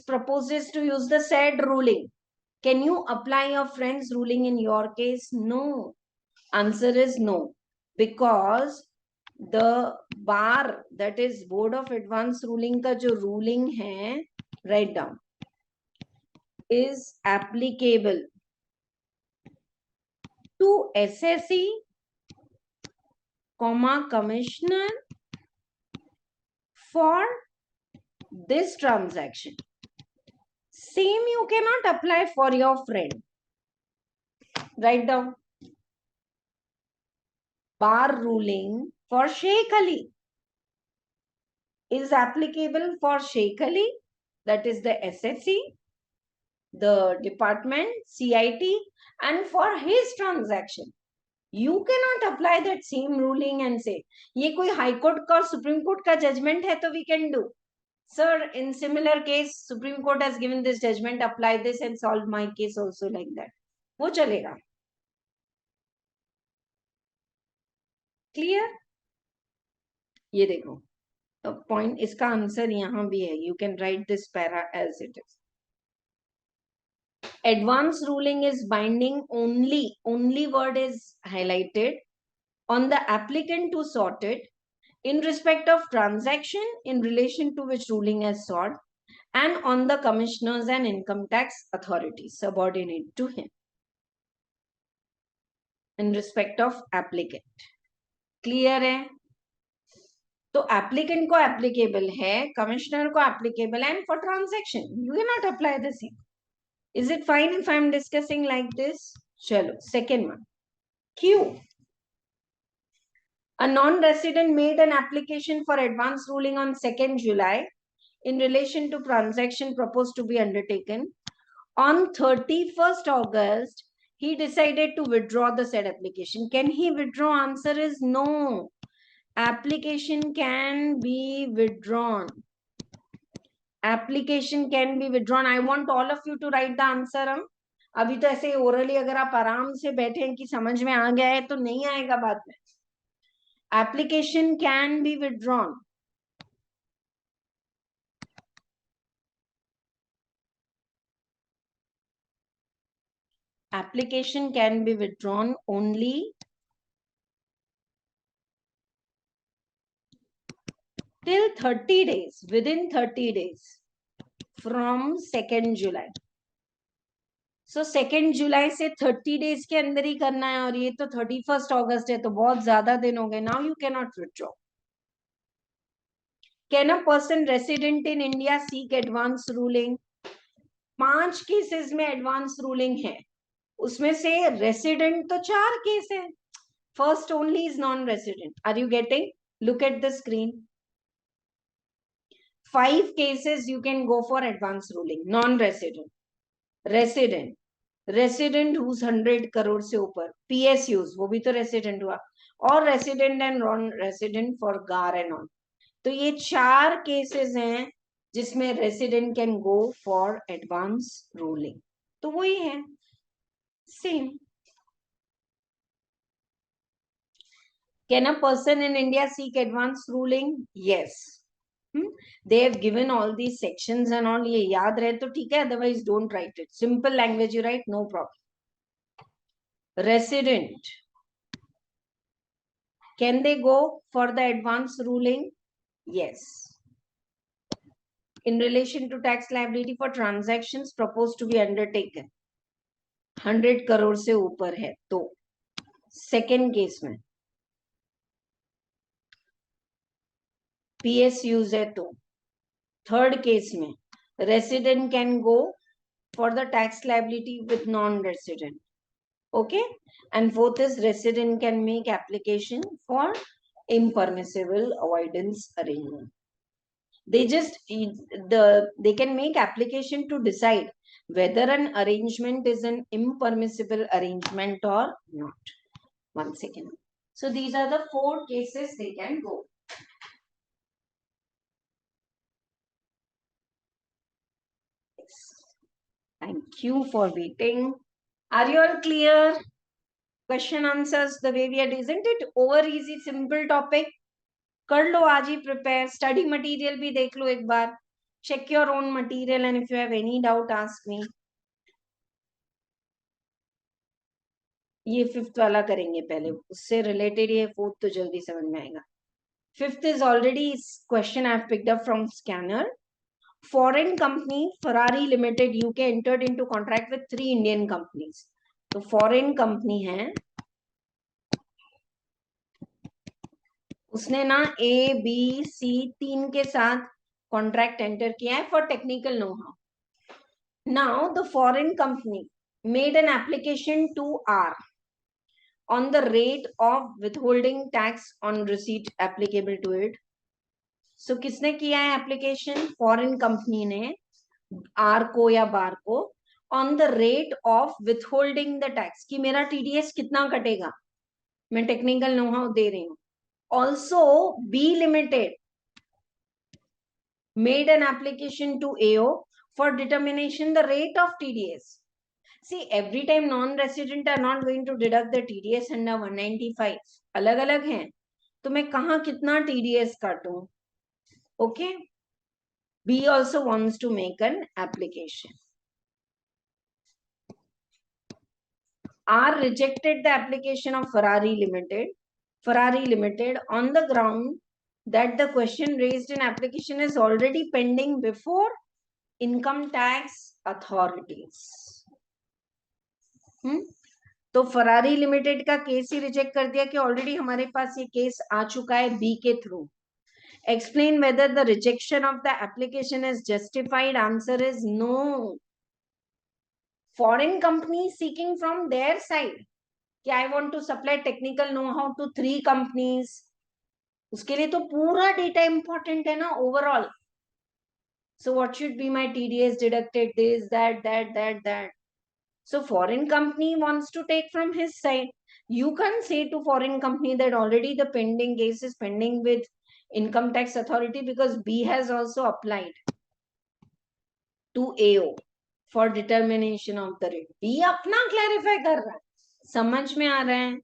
proposes to use the said ruling. Can you apply your friend's ruling in your case? No. Answer is no, because the bar, that is board of advance ruling का जो ruling है, write down, is applicable to SSE, commissioner for this transaction. Same you cannot apply for your friend. Write down. Bar ruling for Sheikh Ali is applicable for Sheikh Ali, that is the SSE, the department, CIT, and for his transaction. You cannot apply that same ruling and say, ये कोई high court का और supreme court का judgement है तो we can do. Sir, in similar case, Supreme Court has given this judgment, apply this and solve my case also like that. वो चलेगा. Clear? ये देखो पॉइंट, इसका आंसर यहाँ भी है. You can write this para as it is. Advance ruling is binding only word is highlighted on the applicant to sort it in respect of transaction in relation to which ruling is sought, and on the commissioners and income tax authorities subordinate to him in respect of applicant. Clear है? तो applicant को applicable है, commissioner को applicable है, and for transaction you cannot apply the same. Is it fine if I am discussing like this? Chalo, second one. Q. A non-resident made an application for advance ruling on 2nd July in relation to transaction proposed to be undertaken. On 31st August, he decided to withdraw the said application. Can he withdraw? Answer is no. Application can be withdrawn. Application can be withdrawn. I want all of you to write the answer. अभी तो ऐसे orally अगर आप आराम से बैठे हैं कि समझ में आ गया है तो नहीं आएगा बाद में. Application can be withdrawn. Application can be withdrawn only till 30 days, within 30 days from 2nd July. So 2nd July से 30 days के अंदर ही करना है और ये तो 31st August है तो बहुत ज्यादा दिन हो गए. Now you cannot withdraw. Can a person resident in India seek advance ruling? 5 cases में एडवांस रूलिंग है, उसमें से रेसिडेंट तो 4 केस है. First only is non-resident. Are you getting? Look at the screen. 5 cases you can go for advance ruling. Non-resident, resident, resident who's 100 crore से ऊपर, PSUs वो भी तो resident हुआ, और resident and non-resident for GAR and all. तो ये 4 cases हैं जिसमें resident can go for advance ruling. तो वही है same. Can a person in India seek advance ruling? Yes. They have given all these sections and all. ये याद रहे तो ठीक है, otherwise don't write it. Simple language you write, no problem. Resident, can they go for the advance ruling? Yes. In relation to tax liability for transactions proposed to be undertaken, 100 crore से ऊपर है तो second case में PSUs है तो third case में resident can go for the tax liability with non-resident. Okay, and fourth is resident can make application for impermissible avoidance arrangement. They can make application to decide whether an arrangement is an impermissible arrangement or not. One second. So these are the 4 cases they can go. Thank you for waiting. Are you all clear? Question answers the way we had, isn't it over easy, simple topic? कर लो आज ही prepare, study material भी देख लो एक बार, check your own material and if you have any doubt ask me. ये 5th वाला करेंगे पहले, उससे related ये 4th तो जल्दी समझ में आएगा. 5th is already question I have picked up from scanner. Foreign company Ferrari Limited UK entered into contract with 3 Indian companies. तो foreign company है, उसने ना ABC 3 के साथ कॉन्ट्रैक्ट एंटर किया है for technical know how. Now the foreign company made an application to R on the rate of withholding tax on receipt applicable to it. So किसने किया है एप्लीकेशन? फॉरेन कंपनी ने are को या बार को on the rate of withholding the tax कि मेरा TDS कितना कटेगा, मैं टेक्निकल नो हाउ दे रही हूँ. Also B Limited made an application to AO for determination the rate of TDS. See, every time non-resident are not going to deduct the TDS under 195. अलग अलग हैं. तो मैं कहाँ कितना TDS काटूं? Okay. B also wants to make an application. R rejected the application of Ferrari Limited on the ground that the question raised in application is already pending before income tax authorities. तो Ferrari limited का case ही reject कर दिया कि already हमारे पास ये case आ चुका है B के through. Explain whether the rejection of the application is justified. Answer is no. Foreign companies seeking from their side कि I want to supply technical know-how to 3 companies. उसके लिए तो पूरा डेटा इंपॉर्टेंट है ना overall. So what should be my TDS deducted? This, that. So foreign company wants to take from his side. You can't say to foreign company that already the pending case is pending with income tax authority because B has also applied to AO for determination of the rate. B अपना clarify कर रहा है. समझ में आ रहा है?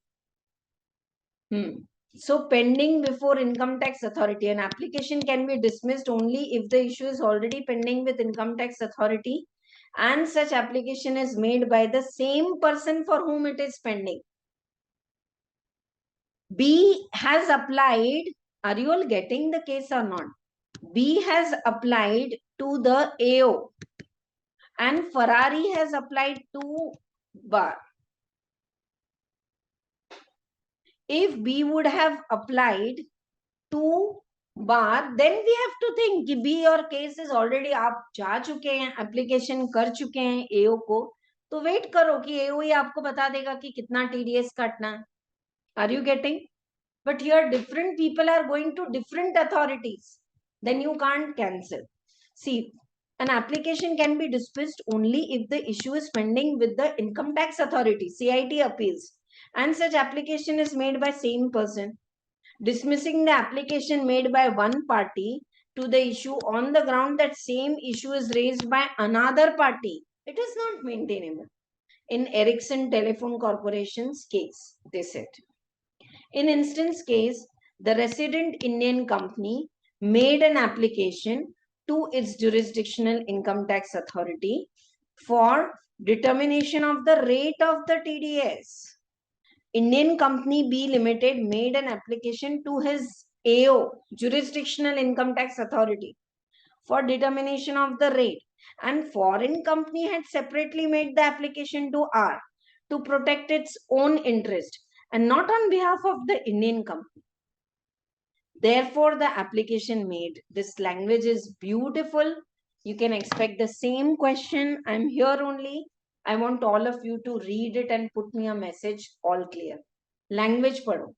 So pending before income tax authority, an application can be dismissed only if the issue is already pending with income tax authority and such application is made by the same person for whom it is pending. B has applied. Are you all getting the case or not? B has applied to the AO and Ferrari has applied to bar. If B would have applied to bar, then we have to think कि B और case is already आप जा चुके हैं, application कर चुके हैं AO को, तो wait करो कि AO ही आपको बता देगा कि कितना TDS काटना है. Are you getting? But here different people are going to different authorities. Then you can't cancel. See, an application can be dismissed only if the issue is pending with the income tax authority, CIT appeals, and such application is made by same person. Dismissing the application made by one party to the issue on the ground that same issue is raised by another party, it is not maintainable. In Ericsson Telephone Corporation's case, they said. In instance case, the resident Indian company made an application to its jurisdictional income tax authority for determination of the rate of the TDS. Indian company B Limited made an application to his AO, jurisdictional income tax authority, for determination of the rate, and foreign company had separately made the application to R to protect its own interest and not on behalf of the Indian company. Therefore, the application made. This language is beautiful. You can expect the same question. I'm here only. I want all of you to read it and put me a message all clear. Language पढ़ो.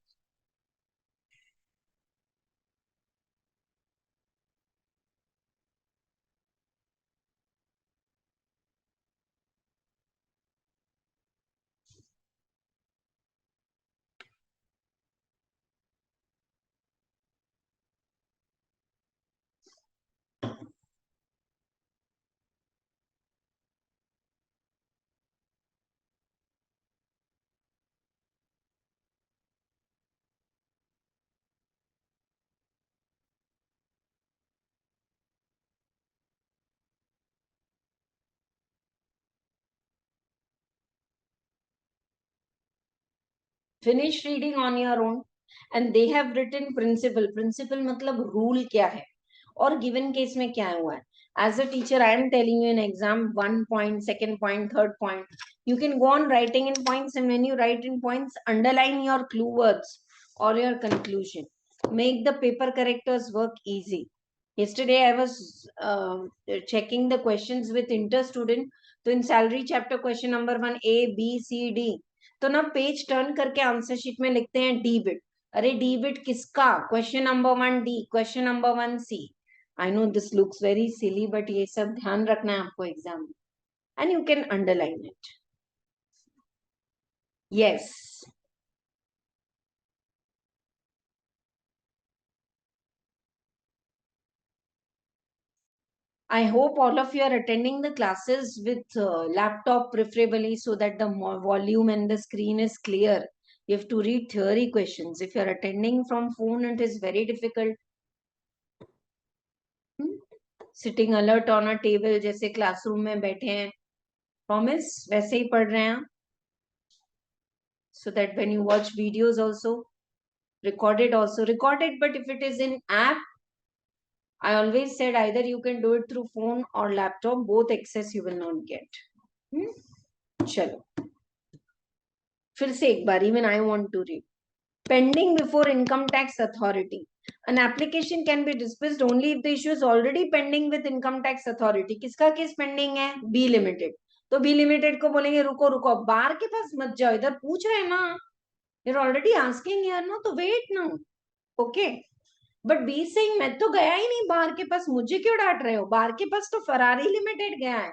Finish reading on your own. And they have written principle. Principle मतलब rule क्या है और given case में क्या हुआ है. As a teacher, I am telling you in exam 1 point, 2nd point, 3rd point. You can go on writing in points, and when you write in points, underline your clue words or your conclusion. Make the paper correctors work easy. Yesterday, I was checking the questions with inter student. So in salary chapter question number 1, A, B, C, D. तो ना page turn करके answer sheet में लिखते हैं D bit. अरे D bit किसका? Question number 1 D, question number 1 C. I know this looks very silly, but ये सब ध्यान रखना है आपको एग्जाम में. And you can underline it. Yes. I hope all of you are attending the classes with laptop preferably so that the volume and the screen is clear. You have to read theory questions. If you're attending from phone, it is very difficult. Sitting alert on a table, जैसे classroom में बैठे हैं, promise वैसे ही पढ़ रहे हैं. So that when you watch videos also, record it, but if it is in app, I always said either you can do it through phone or laptop, both access you will not get. चलो फिर से एक बार, even I want to read. Pending before income tax authority. An application can be dismissed only if the issue is already pending with income tax authority. किसका case pending है? B limited. तो B limited को बोलेंगे रुको रुको, बार के पास मत जाओ, इधर पूछ रहे हैं ना, you're already asking here ना, तो wait now. Okay. But B Singh मैं तो गया ही नहीं बार के पास, मुझे क्यों डांट रहे हो? बार के पास तो फरारी लिमिटेड गया है,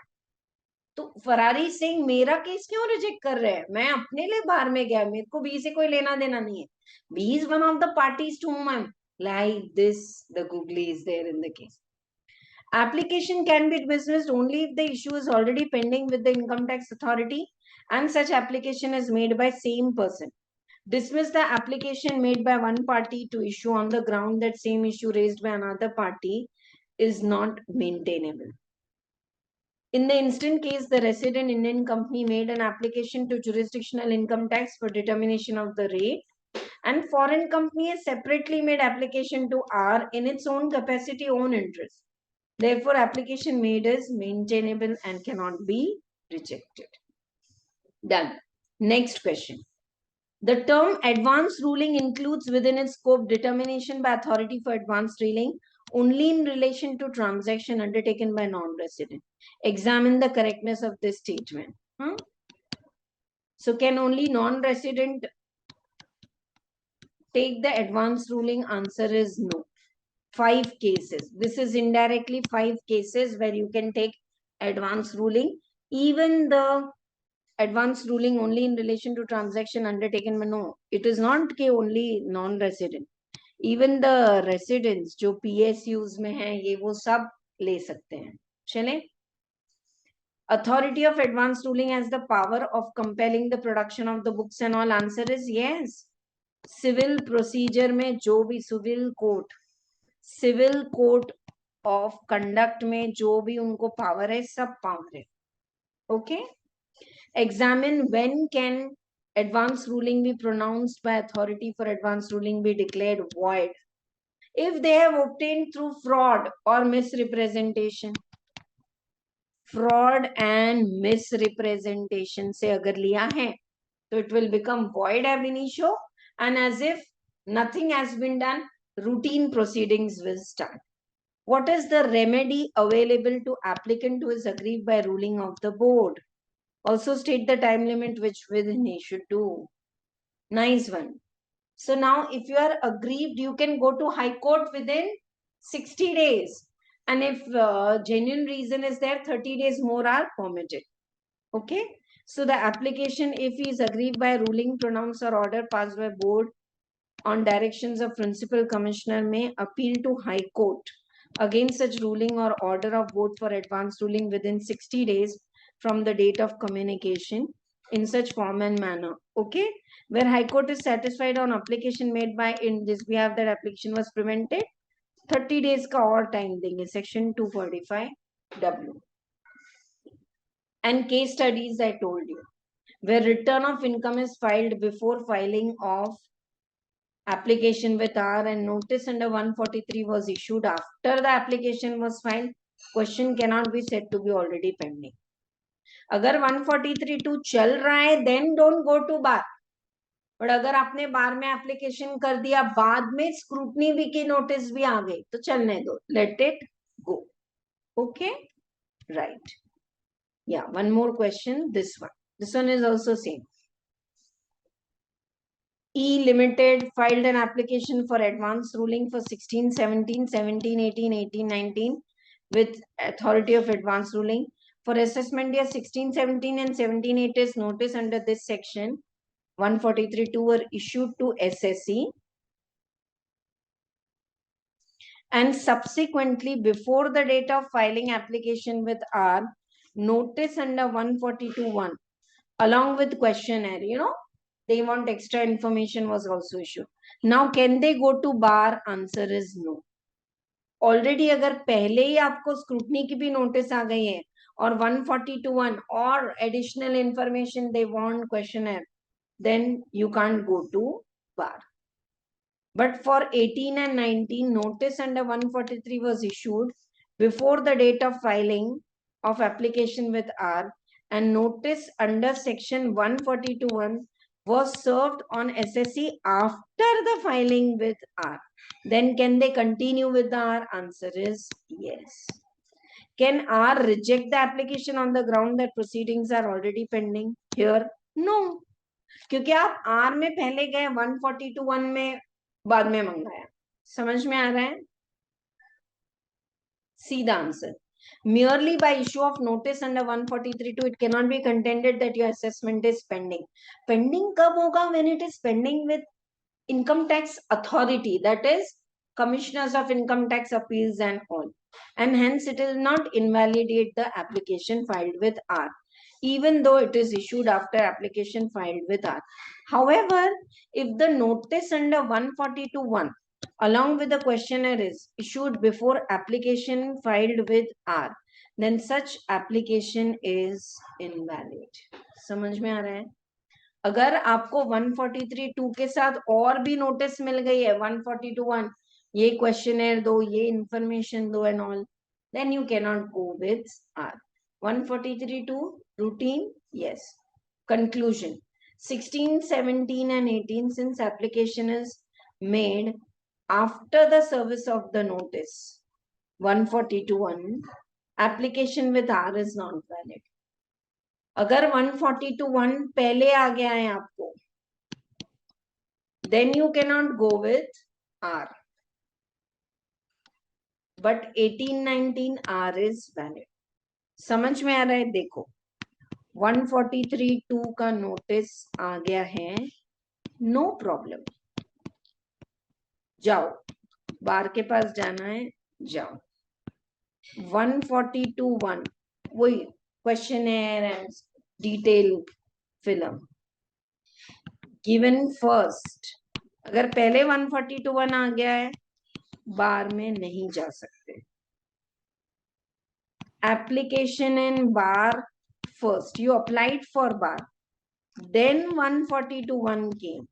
तो फरारी सिंह मेरा केस क्यों रिजेक्ट कर रहे हैं? मैं अपने लिए बार में गया, मेरे को बी से कोई लेना देना नहीं है. B is one of the parties to whom I'm like this. The googly is there in the case. Application can be dismissed only if the issue is already pending with the income tax authority and such application is made by same person. Dismiss the application made by one party to issue on the ground that same issue raised by another party is not maintainable. In the instant case, the resident Indian company made an application to jurisdictional income tax for determination of the rate, and foreign company has separately made application to R in its own capacity, own interest. Therefore, application made is maintainable and cannot be rejected. Done. Next question. The term advance ruling includes within its scope determination by authority for advance ruling only in relation to transaction undertaken by non-resident. Examine the correctness of this statement. So can only non-resident take the advance ruling? Answer is no. 5 cases. This is indirectly 5 cases where you can take advance ruling. Even the advance ruling only in relation to transaction undertaken by no. It is not के only non-resident. Even the residents जो PSUs में हैं ये वो सब ले सकते हैं. चलें? Authority of advance ruling has the power of compelling the production of the books and all. Answer is yes. Civil procedure में जो भी civil court of conduct में जो भी उनको power है सब power है. Okay. Examine when can advance ruling be pronounced by authority for advance ruling be declared void. If they have obtained through fraud or misrepresentation. Fraud and misrepresentation से अगर लिया है तो it will become void ab initio, and as if nothing has been done, routine proceedings will start. What is the remedy available to applicant who is aggrieved by ruling of the board? Also state the time limit which within he should do. Nice one. So now if you are aggrieved, you can go to High Court within 60 days. And if genuine reason is there, 30 days more are permitted. Okay. So the application, if he is aggrieved by ruling, pronounced or order passed by board on directions of principal commissioner, may appeal to High Court against such ruling or order of board for advance ruling within 60 days from the date of communication in such form and manner. Okay. Where High Court is satisfied on application made by, in this we have that application was prevented, 30 days का और time देंगे. Section 245W. And case studies I told you, where return of income is filed before filing of application with R and notice under 143 was issued after the application was filed. Question cannot be said to be already pending. अगर 143(2) चल रहा है, then don't go to bar. But अगर आपने बार में application कर दिया, बाद में स्क्रूटनी भी की नोटिस भी आ गई, तो चलने दो, let it go. Okay, right. या one more question, this one is also same. E Limited filed an application for advance ruling for 16, 17, 17, 18, 18, 19 with authority of advance ruling. For assessment year 16, 17 and 17, it is notice under this section 143(2) were issued to SSE, and subsequently before the date of filing application with R, notice under 142(1) along with questionnaire, they want extra information was also issued. Now can they go to bar? Answer is no. Already अगर पहले ही आपको scrutiny की भी notice आ गई है और 142(1) और additional information they want questionnaire, then you can't go to bar. But for 18 and 19, notice under 143 was issued before the date of filing of application with R, and notice under section 142(1) was served on SSC after the filing with R. Then can they continue with the R? Answer is yes. Can R reject the application on the ground that proceedings are already pending? Here, no. क्योंकि आप R में पहले गए, 142(1) में बाद में मंगाया. समझ में आ रहा है? See the answer. Merely by issue of notice under 143(2), it cannot be contended that your assessment is pending. Pending कब होगा? When it is pending with income tax authority, that is commissioners of income tax appeals and all, and hence it will not invalidate the application filed with R, even though it is issued after application filed with R. However, if the notice under 142(1) along with the questionnaire is issued before application filed with R, then such application is invalid. समझ में आ रहा है? अगर आपको 143(2) के साथ और भी नोटिस मिल गई है, 142(1), ये क्वेश्चनर दो, ये इंफॉर्मेशन दो and all, then you can not go with R. 143(2) routine, yes. Conclusion. 16, 17 and 18, since application is made after the service of the notice 142(1), application with R is not valid. अगर 142(1) पहले आ गया है आपको, then you cannot go with R. But 18, 19 R is valid. समझ में आ रहा है? देखो 143(2) का नोटिस आ गया है, नो प्रॉब्लम. जाओ, बार के पास जाना है, जाओ. 142(1) वही questionnaire and detail fill up given first. अगर पहले 142(1) आ गया है, बार में नहीं जा सकते. Application in bar first, you applied for bar, then 142(1) came.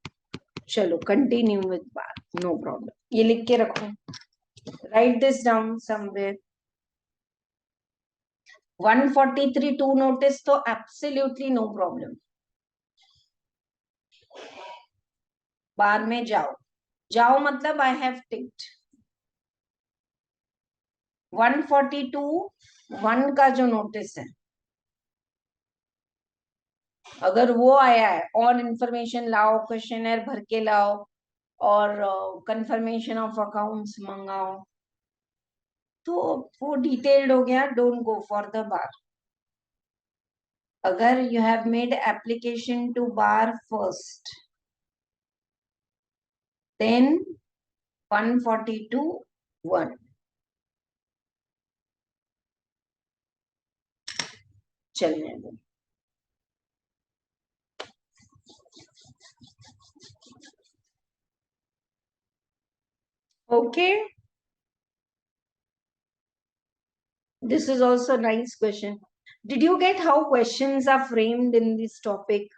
चलो continue with bar, no problem. ये लिख के रखो, write this down somewhere. 143(2) notice तो एब्सोल्युटली नो प्रॉब्लम. बार में जाओ, जाओ मतलब आई हैव टिक्ड. 142(1) का जो नोटिस है, अगर वो आया है और इंफॉर्मेशन लाओ, क्वेश्चनर भर के लाओ और कंफर्मेशन ऑफ अकाउंट्स मंगाओ, तो वो डिटेल्ड हो गया. Don't go for the bar. अगर you have made application to bar first, then 142(1) चलने दो. Okay, this is also a nice question. Did you get how questions are framed in this topic?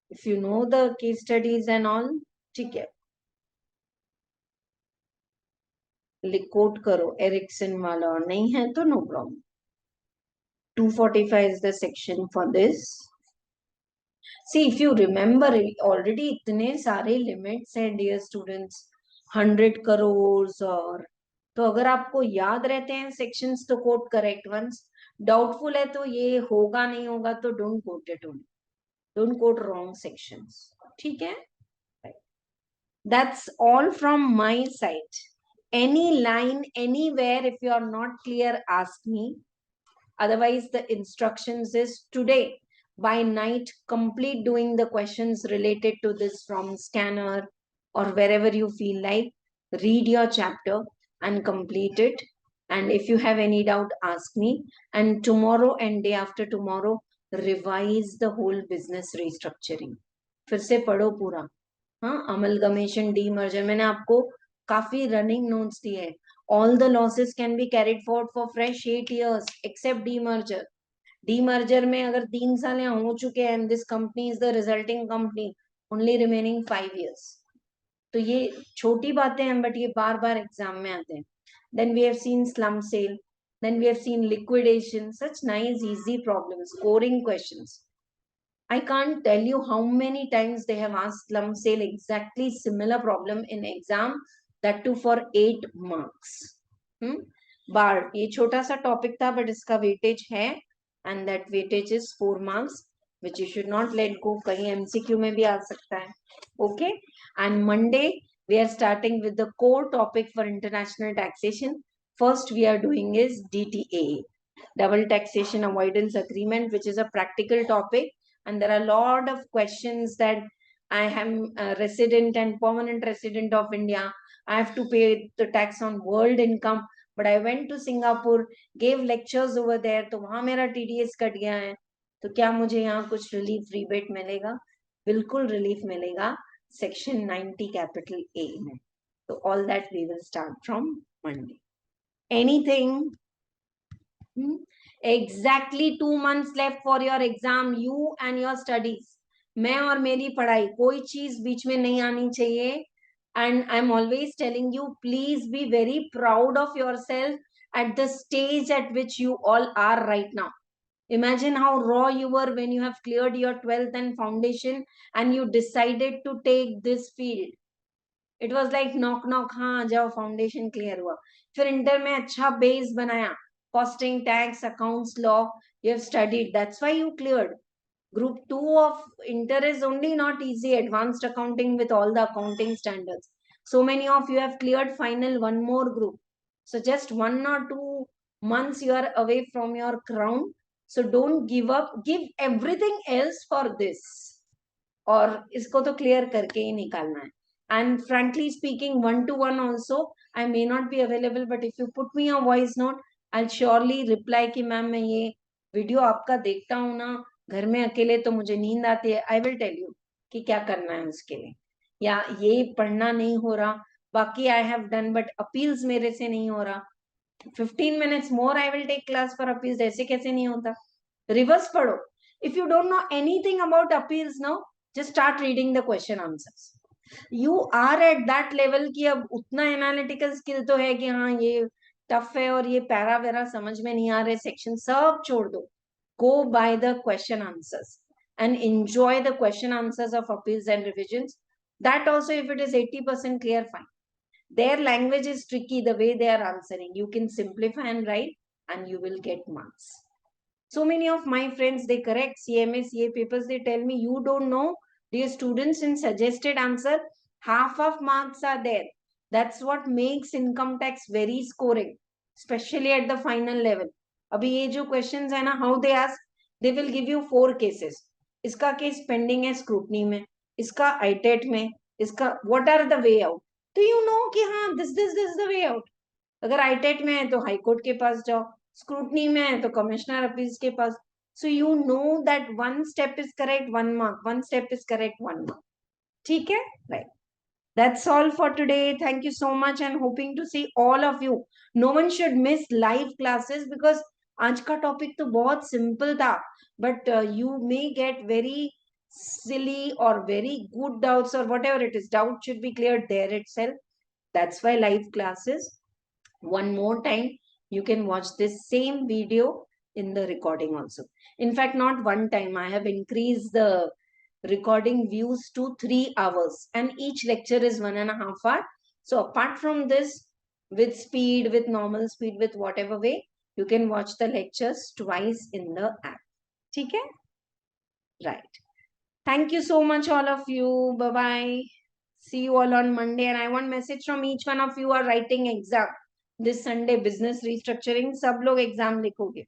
If you know the case studies and all, ठीक है, coat करो Ericsson वाला, और नहीं है तो no problem. 245 is the section for this. See, if you remember, already इतने सारे limits हैं dear students, 100 crores. और तो अगर आपको याद रहते हैं sections तो quote correct ones. Doubtful है तो ये होगा नहीं होगा तो don't quote it only. Don't quote wrong sections. ठीक है? That's all from my side. Any line, anywhere, if you are not clear, ask me. Otherwise, the instructions is today by night, complete doing the questions related to this from scanner or wherever you feel like. Read your chapter and complete it. And if you have any doubt, ask me. And tomorrow and day after tomorrow, revise the whole business restructuring, फिर से पढ़ो पूरा। हाँ, amalgamation, demerger, मैंने आपको काफी running notes दिए हैं। All the losses can be carried forward for fresh 8 years except demerger. Demerger में अगर 3 साल यहाँ हो चुके हैं, this company is the resulting company, only remaining 5 years। तो ये छोटी बातें हैं, बट ये बार बार एग्जाम में आते हैं। Then we have seen slump sale, then we have seen liquidation, such nice easy problems, scoring questions. I can't tell you how many times they have asked slum sale exactly similar problem in exam, that too for 8 marks. बार ये छोटा सा topic था, but इसका weightage है, and that weightage is 4 marks, which you should not let go, कहीं MCQ में भी आ सकता है। Okay, and Monday we are starting with the core topic for international taxation. First we are doing is DTA, double taxation avoidance agreement, which is a practical topic, and there are a lot of questions that I am a resident and permanent resident of India. I have to pay the tax on world income, but I went to Singapore, gave lectures over there, तो वहां मेरा TDS cut गया है, तो क्या मुझे यहाँ कुछ रिलीफ रिबेट मिलेगा? बिल्कुल रिलीफ मिलेगा सेक्शन 90 कैपिटल A में। तो all that we will start from Monday. Anything? Exactly 2 months left for your exam, you and your studies. मैं और मेरी पढ़ाई, कोई चीज बीच में नहीं आनी चाहिए। And I'm always telling you, please be very proud of yourself at the stage at which you all are right now. Imagine how raw you were when you have cleared your 12th and foundation and you decided to take this field. It was like knock knock, हाँ जाओ, foundation clear हुआ। फिर inter में अच्छा base बनाया, costing, tax, accounts, law, you have studied, that's why you cleared. Group 2 of inter is only not easy, advanced accounting with all the accounting standards. So many of you have cleared final one more group. So just 1 or 2 months you are away from your crown. So don't give up, give everything else for this. और इसको तो clear करके ही निकालना है। And frankly speaking, 1-to-1 also I may not be available, but if you put me a voice note, I'll surely reply कि ma'am मैं ये video आपका देखता हूँ ना घर में अकेले, तो मुझे नींद आती है, आई विल टेल यू कि क्या करना है उसके लिए, या ये पढ़ना नहीं हो रहा, बाकी I have done but appeals मेरे से नहीं हो रहा, 15 minutes more I will take class for appeals, ऐसे कैसे नहीं होता? रिवर्स पढ़ो। If you don't know anything about appeals now, just start reading the question answers. You are at that level कि अब उतना एनालिटिकल स्किल तो है कि हाँ ये टफ है और ये पैरा वैरा समझ में नहीं आ रहे, सेक्शन सब छोड़ दो, go by the question answers and enjoy the question answers of appeals and revisions. That also, if it is 80% clear, fine. Their language is tricky, the way they are answering, you can simplify and write and you will get marks. So many of my friends, they correct CMA CA papers, they tell me, you don't know, dear students, in suggested answer half of marks are there. That's what makes income tax very scoring, especially at the final level. अभी ये जो questions है ना, how they ask, they will give you 4 cases. इसका case pending है scrutiny में, इसका ITET में, इसका what are the way out. तो you know कि हाँ this is the way out. अगर ITET में है तो हाई कोर्ट के पास जाओ, स्क्रूटनी में है तो कमिश्नर अपील्स के पास. So you know that one step is correct, 1 mark, one step is correct, 1 mark. ठीक है, right? That's all for today. Thank you so much and hoping to see all of you. No one should miss live classes because आज का topic तो बहुत simple था, but you may get very silly or very good doubts or whatever it is. Doubt should be cleared there itself. That's why live classes. One more time, you can watch this same video in the recording also. In fact, not one time, I have increased the recording views to 3 hours and each lecture is 1.5 hours. So apart from this, with speed, with normal speed, with whatever way, you can watch the lectures twice in the app. Okay? Right. Thank you so much, all of you. Bye bye. See you all on Monday. And I want message from each one of you are writing exam this Sunday, business restructuring. सब लोग exam लिखोगे.